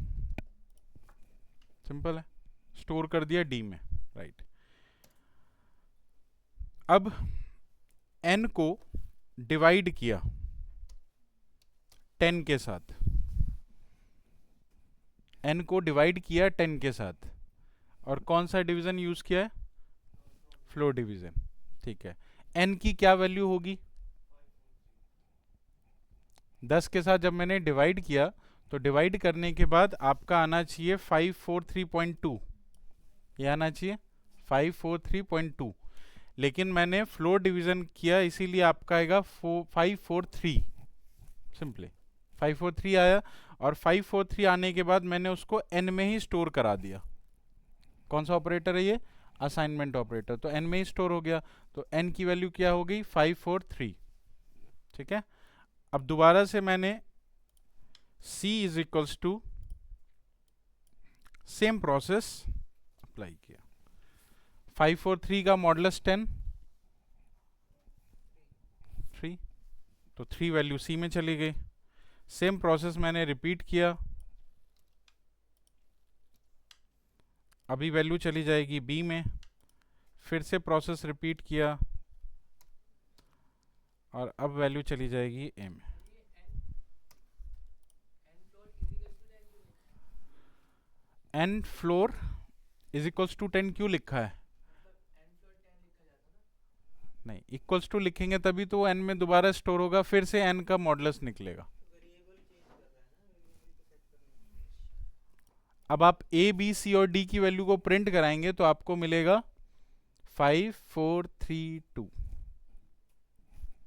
सिंपल है, स्टोर कर दिया D में, राइट। अब n को डिवाइड किया 10 के साथ, n को डिवाइड किया 10 के साथ, और कौन सा डिवीजन यूज किया है? फ्लोर डिवीजन, ठीक है। n की क्या वैल्यू होगी? 10 के साथ जब मैंने डिवाइड किया, तो डिवाइड करने के बाद आपका आना चाहिए 543.2, ये आना चाहिए 543.2, लेकिन मैंने फ्लोर डिवीजन किया इसीलिए आपका आएगा 543, सिंपली 543 आया। और 543 आने के बाद मैंने उसको n में ही स्टोर करा दिया। कौन सा ऑपरेटर है ये? Assignment operator. तो n में ही स्टोर हो गया, तो n की वैल्यू क्या हो गई? 543, ठीक है। अब दोबारा से मैंने c is equals to same process apply किया। 543 का मॉडुलस 10 3, तो 3 वैल्यू c में चली गई। सेम प्रोसेस मैंने रिपीट किया, अभी वैल्यू चली जाएगी b में, फिर से प्रोसेस रिपीट किया और अब वैल्यू चली जाएगी a में। n floor is equals to 10 क्यों लिखा है? नहीं, इक्वल्स टू लिखेंगे तभी तो n में दोबारा स्टोर होगा, फिर से n का मॉडुलस निकलेगा। अब आप a, b, c और d की वैल्यू को प्रिंट कराएंगे तो आपको मिलेगा 5432,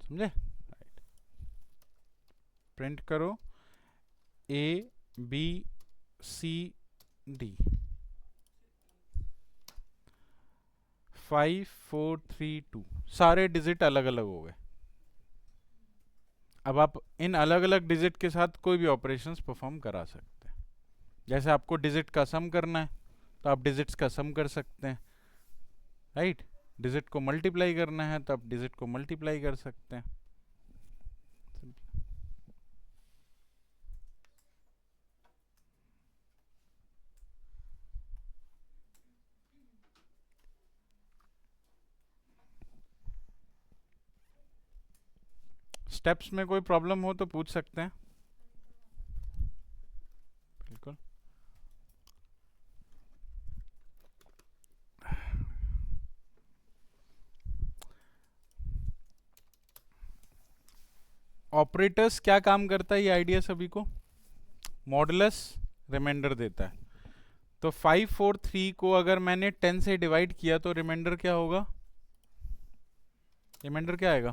समझे? प्रिंट करो a, b, c, d, 5432, सारे डिजिट अलग अलग हो गए। अब आप इन अलग अलग डिजिट के साथ कोई भी ऑपरेशंस परफॉर्म करा सकते हैं। जैसे आपको डिजिट का सम करना है तो आप डिजिट्स का सम कर सकते हैं, राइट। डिजिट को मल्टीप्लाई करना है तो आप डिजिट को मल्टीप्लाई कर सकते हैं। स्टेप्स में कोई प्रॉब्लम हो तो पूछ सकते हैं, बिल्कुल। ऑपरेटर्स क्या काम करता है, ये आइडिया सभी को? मॉडुलस रिमाइंडर देता है। तो 543 को अगर मैंने 10 से डिवाइड किया तो रिमाइंडर क्या होगा? रिमाइंडर क्या आएगा?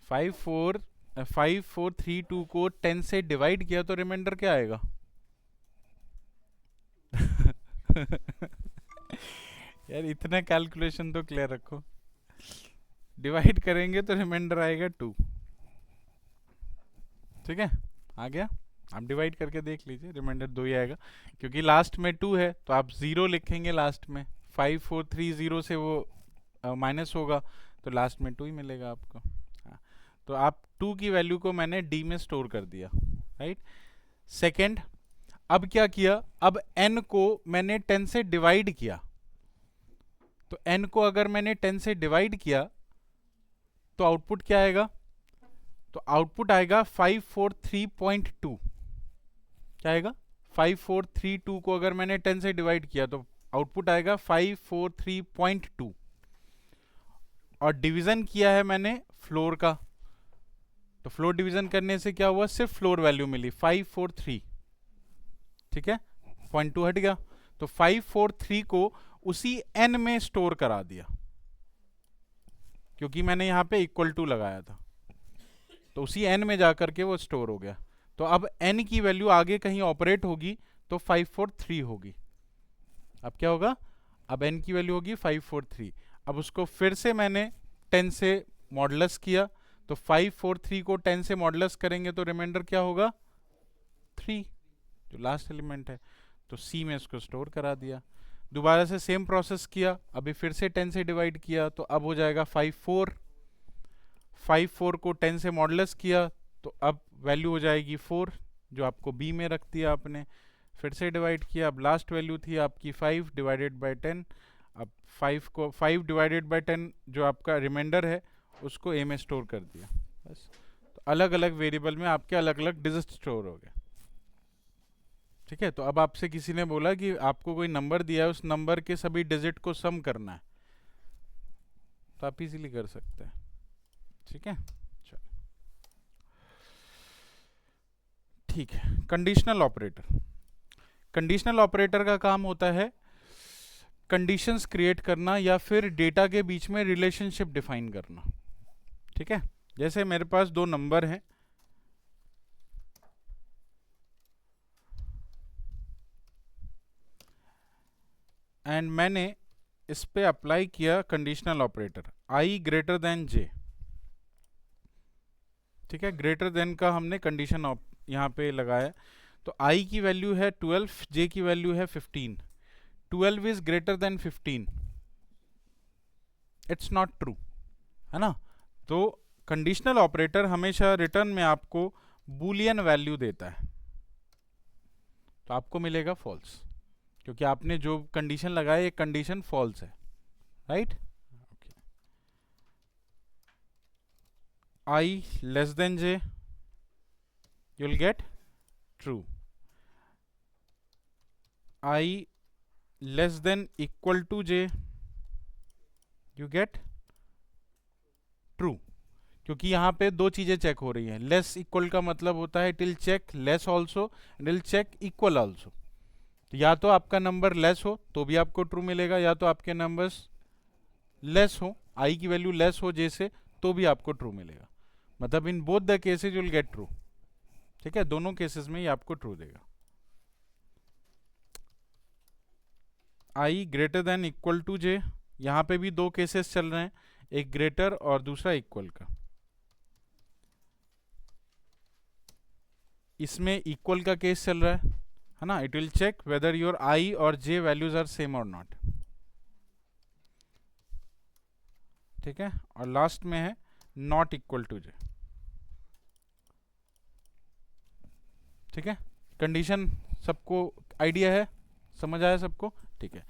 5432 को 10 से डिवाइड किया तो रिमाइंडर क्या आएगा? यार इतना कैलकुलेशन तो क्लियर रखो। डिवाइड करेंगे तो रिमाइंडर आएगा 2। ठीक है, आ गया। आप डिवाइड करके देख लीजिए, रिमाइंडर 2 ही आएगा, क्योंकि लास्ट में 2 है तो आप 0 लिखेंगे लास्ट में। 5430 से वो माइनस होगा तो लास्ट में 2 ही मिलेगा आपको। हाँ, तो आप 2 की वैल्यू को मैंने डी में स्टोर कर दिया, राइट। सेकेंड, अब क्या किया, अब n को मैंने 10 से डिवाइड किया। तो n को अगर मैंने 10 से डिवाइड किया तो आउटपुट क्या आएगा, तो आउटपुट आएगा 543.2। क्या आएगा, 5432 को अगर मैंने 10 से डिवाइड किया तो आउटपुट आएगा 543.2। और डिवीजन किया है मैंने फ्लोर का, तो फ्लोर डिवीजन करने से क्या हुआ, सिर्फ फ्लोर वैल्यू मिली 543। ठीक है, 0.2 हट गया, तो 543 को उसी n में स्टोर करा दिया, क्योंकि मैंने यहां पे इक्वल टू लगाया था, तो उसी n में जाकर के वो स्टोर हो गया। तो अब n की वैल्यू आगे कहीं ऑपरेट होगी तो 543 होगी। अब क्या होगा, अब n की वैल्यू होगी 543। अब उसको फिर से मैंने 10 से मॉडुलस किया, तो 543 को 10 से मॉडुलस करेंगे तो रिमाइंडर क्या होगा, 3, जो लास्ट एलिमेंट है। तो C में इसको स्टोर करा दिया। दोबारा से सेम प्रोसेस किया, अभी फिर से 10 से डिवाइड किया तो अब हो जाएगा 54। 54 को 10 से मॉडुलस किया तो अब वैल्यू हो जाएगी 4, जो आपको B में रख दिया आपने। फिर से डिवाइड किया, अब लास्ट वैल्यू थी आपकी 5 डिवाइडेड बाय 10। अब 5 डिवाइडेड बाय 10 जो आपका रिमाइंडर है उसको A में स्टोर कर दिया, बस। तो अलग अलग वेरिएबल में आपके अलग अलग डिजिट स्टोर हो गए। ठीक है, तो अब आपसे किसी ने बोला कि आपको कोई नंबर दिया है, उस नंबर के सभी डिजिट को सम करना है, तो आप इजीली कर सकते हैं। ठीक है, चलो ठीक है। कंडीशनल ऑपरेटर, कंडीशनल ऑपरेटर का काम होता है कंडीशंस क्रिएट करना या फिर डेटा के बीच में रिलेशनशिप डिफाइन करना। ठीक है, जैसे मेरे पास दो नंबर हैं, एंड मैंने इस पे अप्लाई किया conditional operator i greater than j। ठीक है, ग्रेटर देन का हमने कंडीशन यहाँ पे लगाया, तो i की वैल्यू है 12, j की वैल्यू है 15। 12 is greater than 15, it's not true, है ना। तो कंडीशनल ऑपरेटर हमेशा रिटर्न में आपको बूलियन वैल्यू देता है, तो आपको मिलेगा फॉल्स, क्योंकि आपने जो कंडीशन लगाया ये कंडीशन फॉल्स है, right. i less than j, you'll get true. I less than equal to j, you get true, क्योंकि यहाँ पे दो चीजें चेक हो रही हैं। लेस इक्वल का मतलब होता है it will check less also and will check equal also. तो या तो आपका नंबर लेस हो तो भी आपको ट्रू मिलेगा, या तो आपके नंबर्स लेस हो, आई की वैल्यू लेस हो जैसे, तो भी आपको ट्रू मिलेगा। मतलब in both the cases you will get true. ठीक है, दोनों केसेस में ये आपको ट्रू देगा। आई ग्रेटर देन इक्वल टू जे, यहाँ पे भी दो केसेस चल रहे हैं, एक ग्रेटर और दूसरा इक्वल का। इसमें इक्वल का केस चल रहा है ना, it will check whether your I और जे वैल्यूज आर सेम और नॉट। ठीक है, और लास्ट में है नॉट इक्वल टू जे। ठीक है, कंडीशन सबको आइडिया है, समझ आया सबको। ठीक है,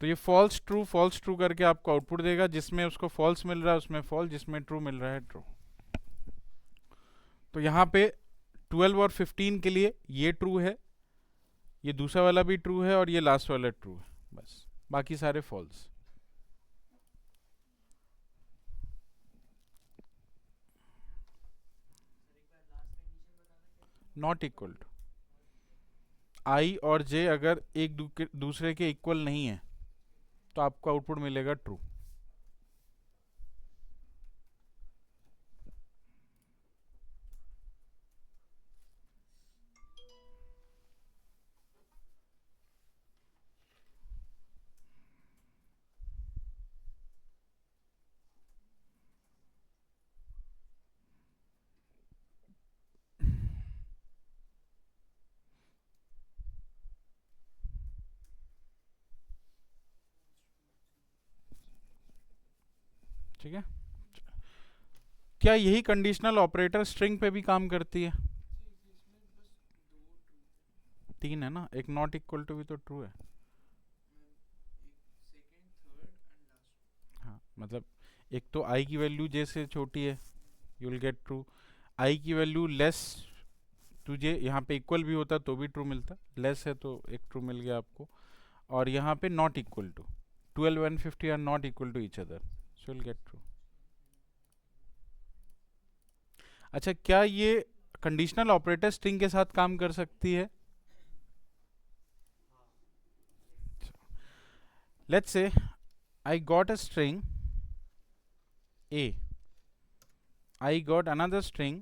तो ये फॉल्स ट्रू करके आपको आउटपुट देगा, जिसमें उसको फॉल्स मिल रहा है उसमें फॉल्स, जिसमें ट्रू मिल रहा है ट्रू। तो यहाँ पे 12 और 15 के लिए ये ट्रू है, ये दूसरा वाला भी ट्रू है और ये लास्ट वाला ट्रू है, बस बाकी सारे फॉल्स। नॉट इक्वल टू, आई और जे अगर एक दूसरे के इक्वल नहीं है तो आपको आउटपुट मिलेगा ट्रू। ठीक है। क्या यही कंडीशनल ऑपरेटर स्ट्रिंग पे भी काम करती है? 3 है ना, एक नॉट इक्वल टू भी तो ट्रू है। हाँ मतलब एक तो आई की वैल्यू जे से छोटी है, यू विल गेट ट्रू। आई की वैल्यू लेस तुझे यहाँ पे इक्वल भी होता तो भी ट्रू मिलता, लेस है तो एक ट्रू मिल गया आपको। और यहाँ पे not equal to 12 and 50 are not equal to each other, so will get true. अच्छा, क्या ये कंडीशनल ऑपरेटर स्ट्रिंग के साथ काम कर सकती है? Let's say I got a string A, I got another string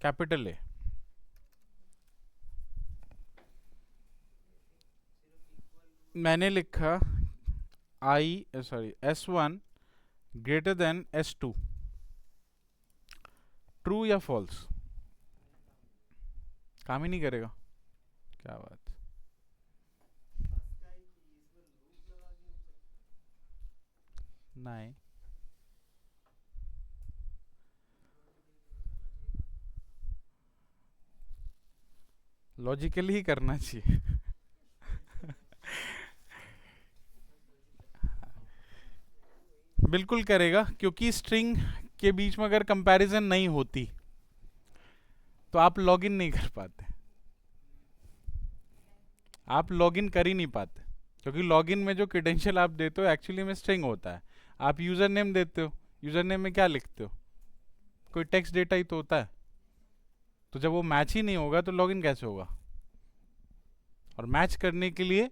capital A. मैंने लिखा S1 greater than S2, true या फॉल्स? काम ही नहीं करेगा, क्या बात। नहीं, लॉजिकली ही करना चाहिए। बिल्कुल करेगा, क्योंकि स्ट्रिंग के बीच में अगर कंपैरिजन नहीं होती तो आप लॉगिन नहीं कर पाते, आप लॉगिन कर ही नहीं पाते, क्योंकि लॉगिन में जो क्रेडेंशियल आप देते हो एक्चुअली में स्ट्रिंग होता है। आप यूजर नेम देते हो, यूजर नेम में क्या लिखते हो? कोई टेक्स्ट डेटा ही तो होता है। तो जब वो मैच ही नहीं होगा तो लॉगिन कैसे होगा? और मैच करने के लिए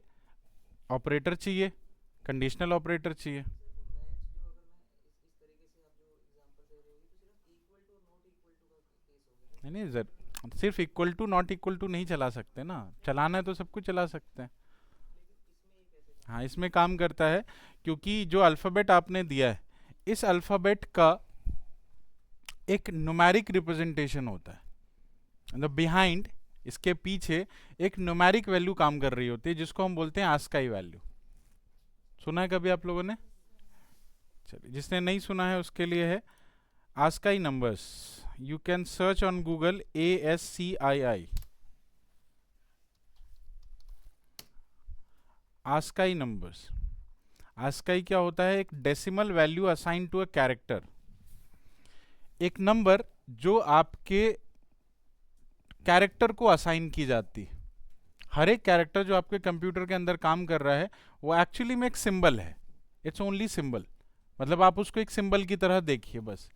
ऑपरेटर चाहिए, कंडीशनल ऑपरेटर चाहिए। नहीं सर, सिर्फ equal to not equal to नहीं चला सकते ना, चलाना है तो सब कुछ चला सकते हैं। हाँ, इसमें काम करता है, क्योंकि जो अल्फ़ाबेट आपने दिया है, इस अल्फ़ाबेट का एक न्यूमेरिक रिप्रेजेंटेशन होता है, मतलब बिहाइंड, इसके पीछे एक न्यूमेरिक वैल्यू काम कर रही होती है, जिसको हम बोलते हैं आस्काई वैल्यू। सुना है कभी आप लोगों ने? चलिए, जिसने नहीं सुना है उसके लिए है ASCII numbers. You can search on Google ASCII, ASCII numbers. ASCII क्या होता है? एक decimal value assign to a character, एक नंबर जो आपके कैरेक्टर को असाइन की जाती है। हर एक कैरेक्टर जो आपके कंप्यूटर के अंदर काम कर रहा है वो एक्चुअली में एक सिंबल है, इट्स ओनली सिंबल, मतलब आप उसको एक सिंबल की तरह देखिए बस,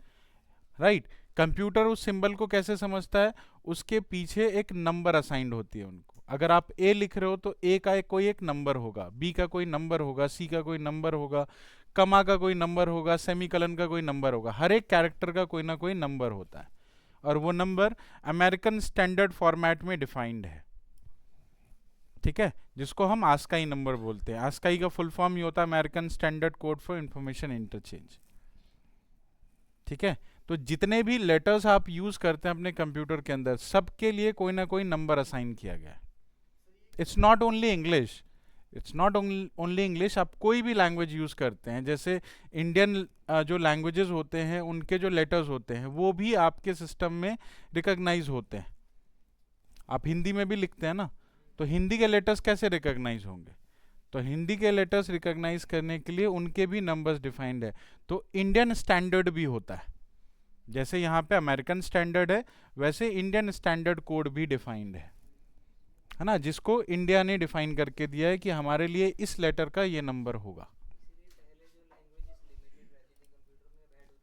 राइट। कंप्यूटर उस सिंबल को कैसे समझता है? उसके पीछे एक नंबर असाइंड होती है उनको। अगर आप ए लिख रहे हो तो ए का कोई एक नंबर होगा, बी का कोई नंबर होगा, सी का कोई नंबर होगा, कमा का कोई नंबर होगा, सेमीकलन का कोई नंबर होगा। हर एक कैरेक्टर का कोई ना कोई नंबर होता है, और वो नंबर अमेरिकन स्टैंडर्ड फॉर्मेट में डिफाइंड है, ठीक है, जिसको हम आस्काई नंबर बोलते हैं। आस्काई का फुल फॉर्म ये होता है American standard code for information interchange, ठीक है। तो जितने भी लेटर्स आप यूज करते हैं अपने कंप्यूटर के अंदर, सबके लिए कोई ना कोई नंबर असाइन किया गया है। It's not only English, it's not only English, आप कोई भी लैंग्वेज यूज करते हैं, जैसे इंडियन जो लैंग्वेजेस होते हैं उनके जो लेटर्स होते हैं वो भी आपके सिस्टम में रिकॉग्नाइज होते हैं। आप हिंदी में भी लिखते हैं ना, तो हिंदी के लेटर्स कैसे रिकॉग्नाइज होंगे? तो हिंदी के लेटर्स रिकॉग्नाइज करने के लिए उनके भी नंबर्स डिफाइंड है। तो इंडियन स्टैंडर्ड भी होता है, जैसे यहाँ पे अमेरिकन स्टैंडर्ड है वैसे इंडियन स्टैंडर्ड कोड भी डिफाइंड है ना, जिसको इंडिया ने डिफाइन करके दिया है कि हमारे लिए इस लेटर का ये नंबर होगा।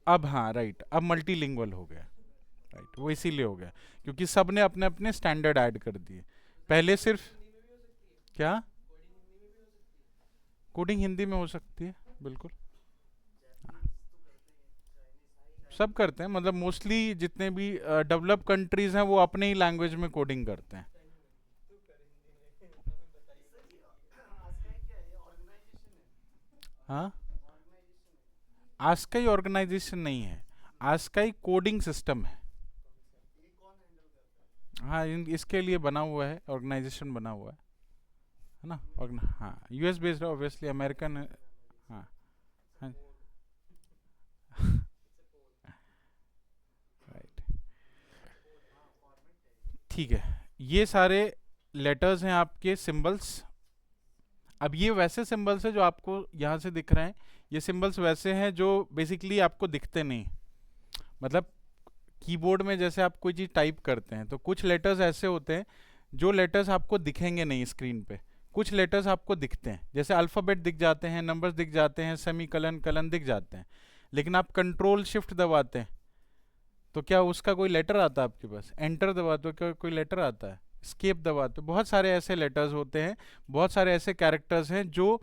अब हाँ राइट, अब मल्टीलिंगुअल हो गया, राइट, वो इसीलिए हो गया क्योंकि सब ने अपने अपने स्टैंडर्ड ऐड कर दिए। पहले सिर्फ क्या कोडिंग हिंदी में हो सकती है, बिल्कुल सब करते हैं, मतलब मोस्टली जितने भी डेवलप कंट्रीज हैं वो अपने ही लैंग्वेज में कोडिंग करते हैं। हाँ, आस्काई ऑर्गेनाइजेशन नहीं है, आस्काई कोडिंग सिस्टम है। हाँ, इसके लिए बना हुआ है, ऑर्गेनाइजेशन बना हुआ है। है ना, और हाँ यूएस बेस्ड है ऑब्वियसली, अमेरिकन। हाँ हाँ राइट, ठीक है। ये सारे लेटर्स हैं आपके सिंबल्स। अब ये वैसे सिंबल्स हैं जो आपको यहाँ से दिख रहे हैं, ये सिंबल्स वैसे हैं जो बेसिकली आपको दिखते नहीं। मतलब कीबोर्ड में जैसे आप कोई चीज़ टाइप करते हैं तो कुछ लेटर्स ऐसे होते हैं जो लेटर्स आपको दिखेंगे नहीं स्क्रीन पे, कुछ लेटर्स आपको दिखते हैं, जैसे अल्फ़ाबेट दिख जाते हैं, नंबर्स दिख जाते हैं, सेमी कलन कलन दिख जाते हैं। लेकिन आप कंट्रोल शिफ्ट दबाते हैं तो क्या उसका कोई लेटर आता है आपके पास? एंटर दबाते हो क्या कोई लेटर आता है? स्केप दबाते हो? बहुत सारे ऐसे लेटर्स होते हैं, बहुत सारे ऐसे कैरेक्टर्स हैं जो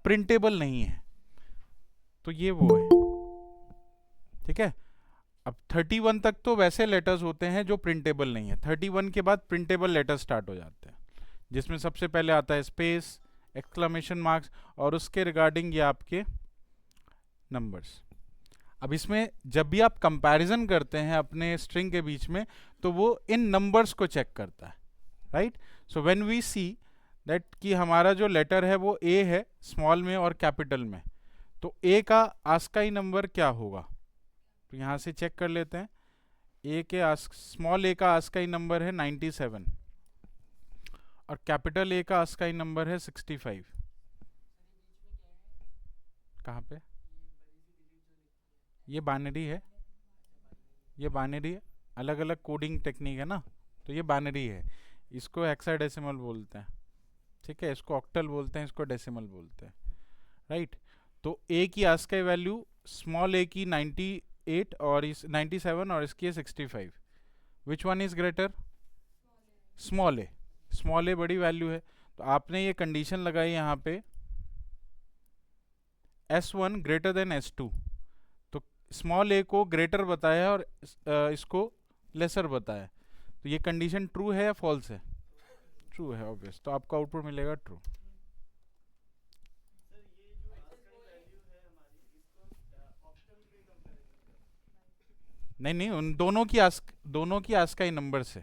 प्रिंटेबल नहीं है। तो ये वो है, ठीक है। अब 31 तक तो वैसे लेटर्स होते हैं जो प्रिंटेबल नहीं है, 31 के बाद प्रिंटेबल लेटर स्टार्ट हो जाते हैं, जिसमें सबसे पहले आता है स्पेस, एक्सक्लेमेशन मार्क्स, और उसके रिगार्डिंग ये आपके नंबर्स। अब इसमें जब भी आप कंपैरिजन करते हैं अपने स्ट्रिंग के बीच में तो वो इन नंबर्स को चेक करता है, right. So when we see that कि हमारा जो लेटर है वो ए है स्मॉल में और कैपिटल में, तो ए का आस्काई नंबर क्या होगा? तो यहाँ से चेक कर लेते हैं। ए के स्मॉल ए का आस्काई नंबर है 97 और कैपिटल ए का आस्काई नंबर है 65। कहाँ पे? ये बाइनरी है, ये बाइनरी है, अलग अलग कोडिंग टेक्निक है ना, तो ये बाइनरी है। इसको हेक्साडेसिमल बोलते हैं, ठीक है, इसको ऑक्टल बोलते हैं, इसको डेसिमल बोलते हैं, राइट। तो ए की आस्काई वैल्यू स्मॉल ए की 98 और इस 97 और इसकी है 65। Which one is greater? Small A. Small A बड़ी वैल्यू है, तो आपने ये कंडीशन लगाई यहाँ पे S1 ग्रेटर देन S2, तो स्मॉल ए को ग्रेटर बताया और इसको लेसर बताया, तो ये कंडीशन ट्रू है या फॉल्स है? ट्रू है ऑब्वियस, तो आपको आउटपुट मिलेगा ट्रू। नहीं नहीं, उन दोनों की आस्काई नंबर से।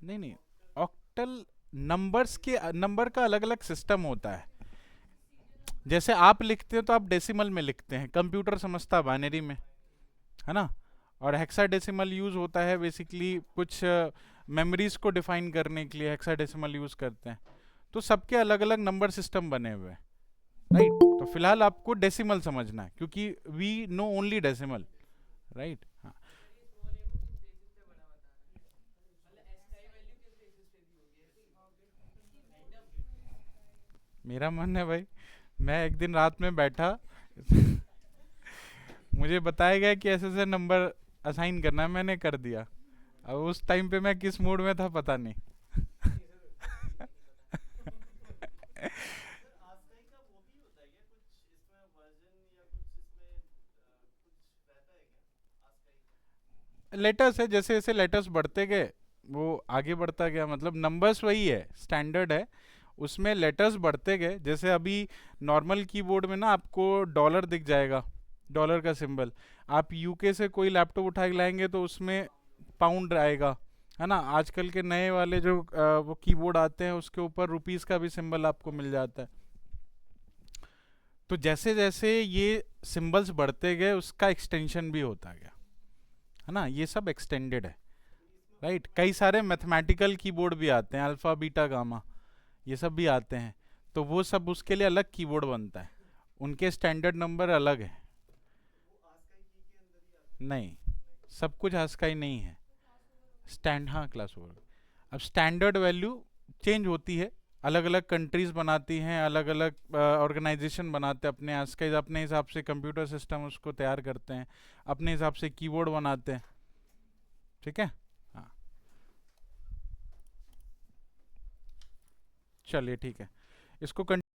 नहीं नहीं, ऑक्टल नंबर्स के नंबर का अलग अलग सिस्टम होता है। जैसे आप लिखते हो तो आप डेसिमल में लिखते हैं, कंप्यूटर समझता है बाइनरी में, है ना। और हेक्साडेसिमल यूज होता है बेसिकली कुछ मेमोरीज को डिफाइन करने के लिए हेक्साडेसिमल यूज करते हैं। तो सबके अलग अलग नंबर सिस्टम बने हुए हैं, राइट। तो फिलहाल आपको डेसिमल समझना है क्योंकि we know only decimal, right. हाँ, मेरा मन है भाई, मैं एक दिन रात में बैठा मुझे बताया गया कि ऐसे ऐसे नंबर असाइन करना है, मैंने कर दिया। अब उस टाइम पे मैं किस मूड में था पता नहीं। लेटर्स है, जैसे जैसे लेटर्स बढ़ते गए वो आगे बढ़ता गया, मतलब नंबर्स वही है, स्टैंडर्ड है, उसमें लेटर्स बढ़ते गए। जैसे अभी नॉर्मल कीबोर्ड में ना आपको डॉलर दिख जाएगा, डॉलर का सिंबल। आप यूके से कोई लैपटॉप उठा के लाएंगे तो उसमें पाउंड आएगा, है ना। आजकल के नए वाले जो वो कीबोर्ड आते हैं उसके ऊपर रुपीस का भी सिंबल आपको मिल जाता है। तो जैसे जैसे ये सिंबल्स बढ़ते गए उसका एक्सटेंशन भी होता गया, है ना। ये सब एक्सटेंडेड है, राइट। कई सारे मैथमेटिकल कीबोर्ड भी आते हैं, अल्फा बीटा गामा, ये सब भी आते हैं। तो वो सब उसके लिए अलग कीबोर्ड बनता है, उनके स्टैंडर्ड नंबर अलग है। नहीं, सब कुछ हास्काई नहीं है। हाँ, क्लास ओवर। अब स्टैंडर्ड वैल्यू चेंज होती है, अलग अलग कंट्रीज बनाती हैं, अलग अलग ऑर्गेनाइजेशन बनाते हैं अपने हास्काई, अपने हिसाब से कंप्यूटर सिस्टम उसको तैयार करते हैं, अपने हिसाब से कीबोर्ड बनाते हैं, ठीक है। हाँ, चलिए ठीक है, इसको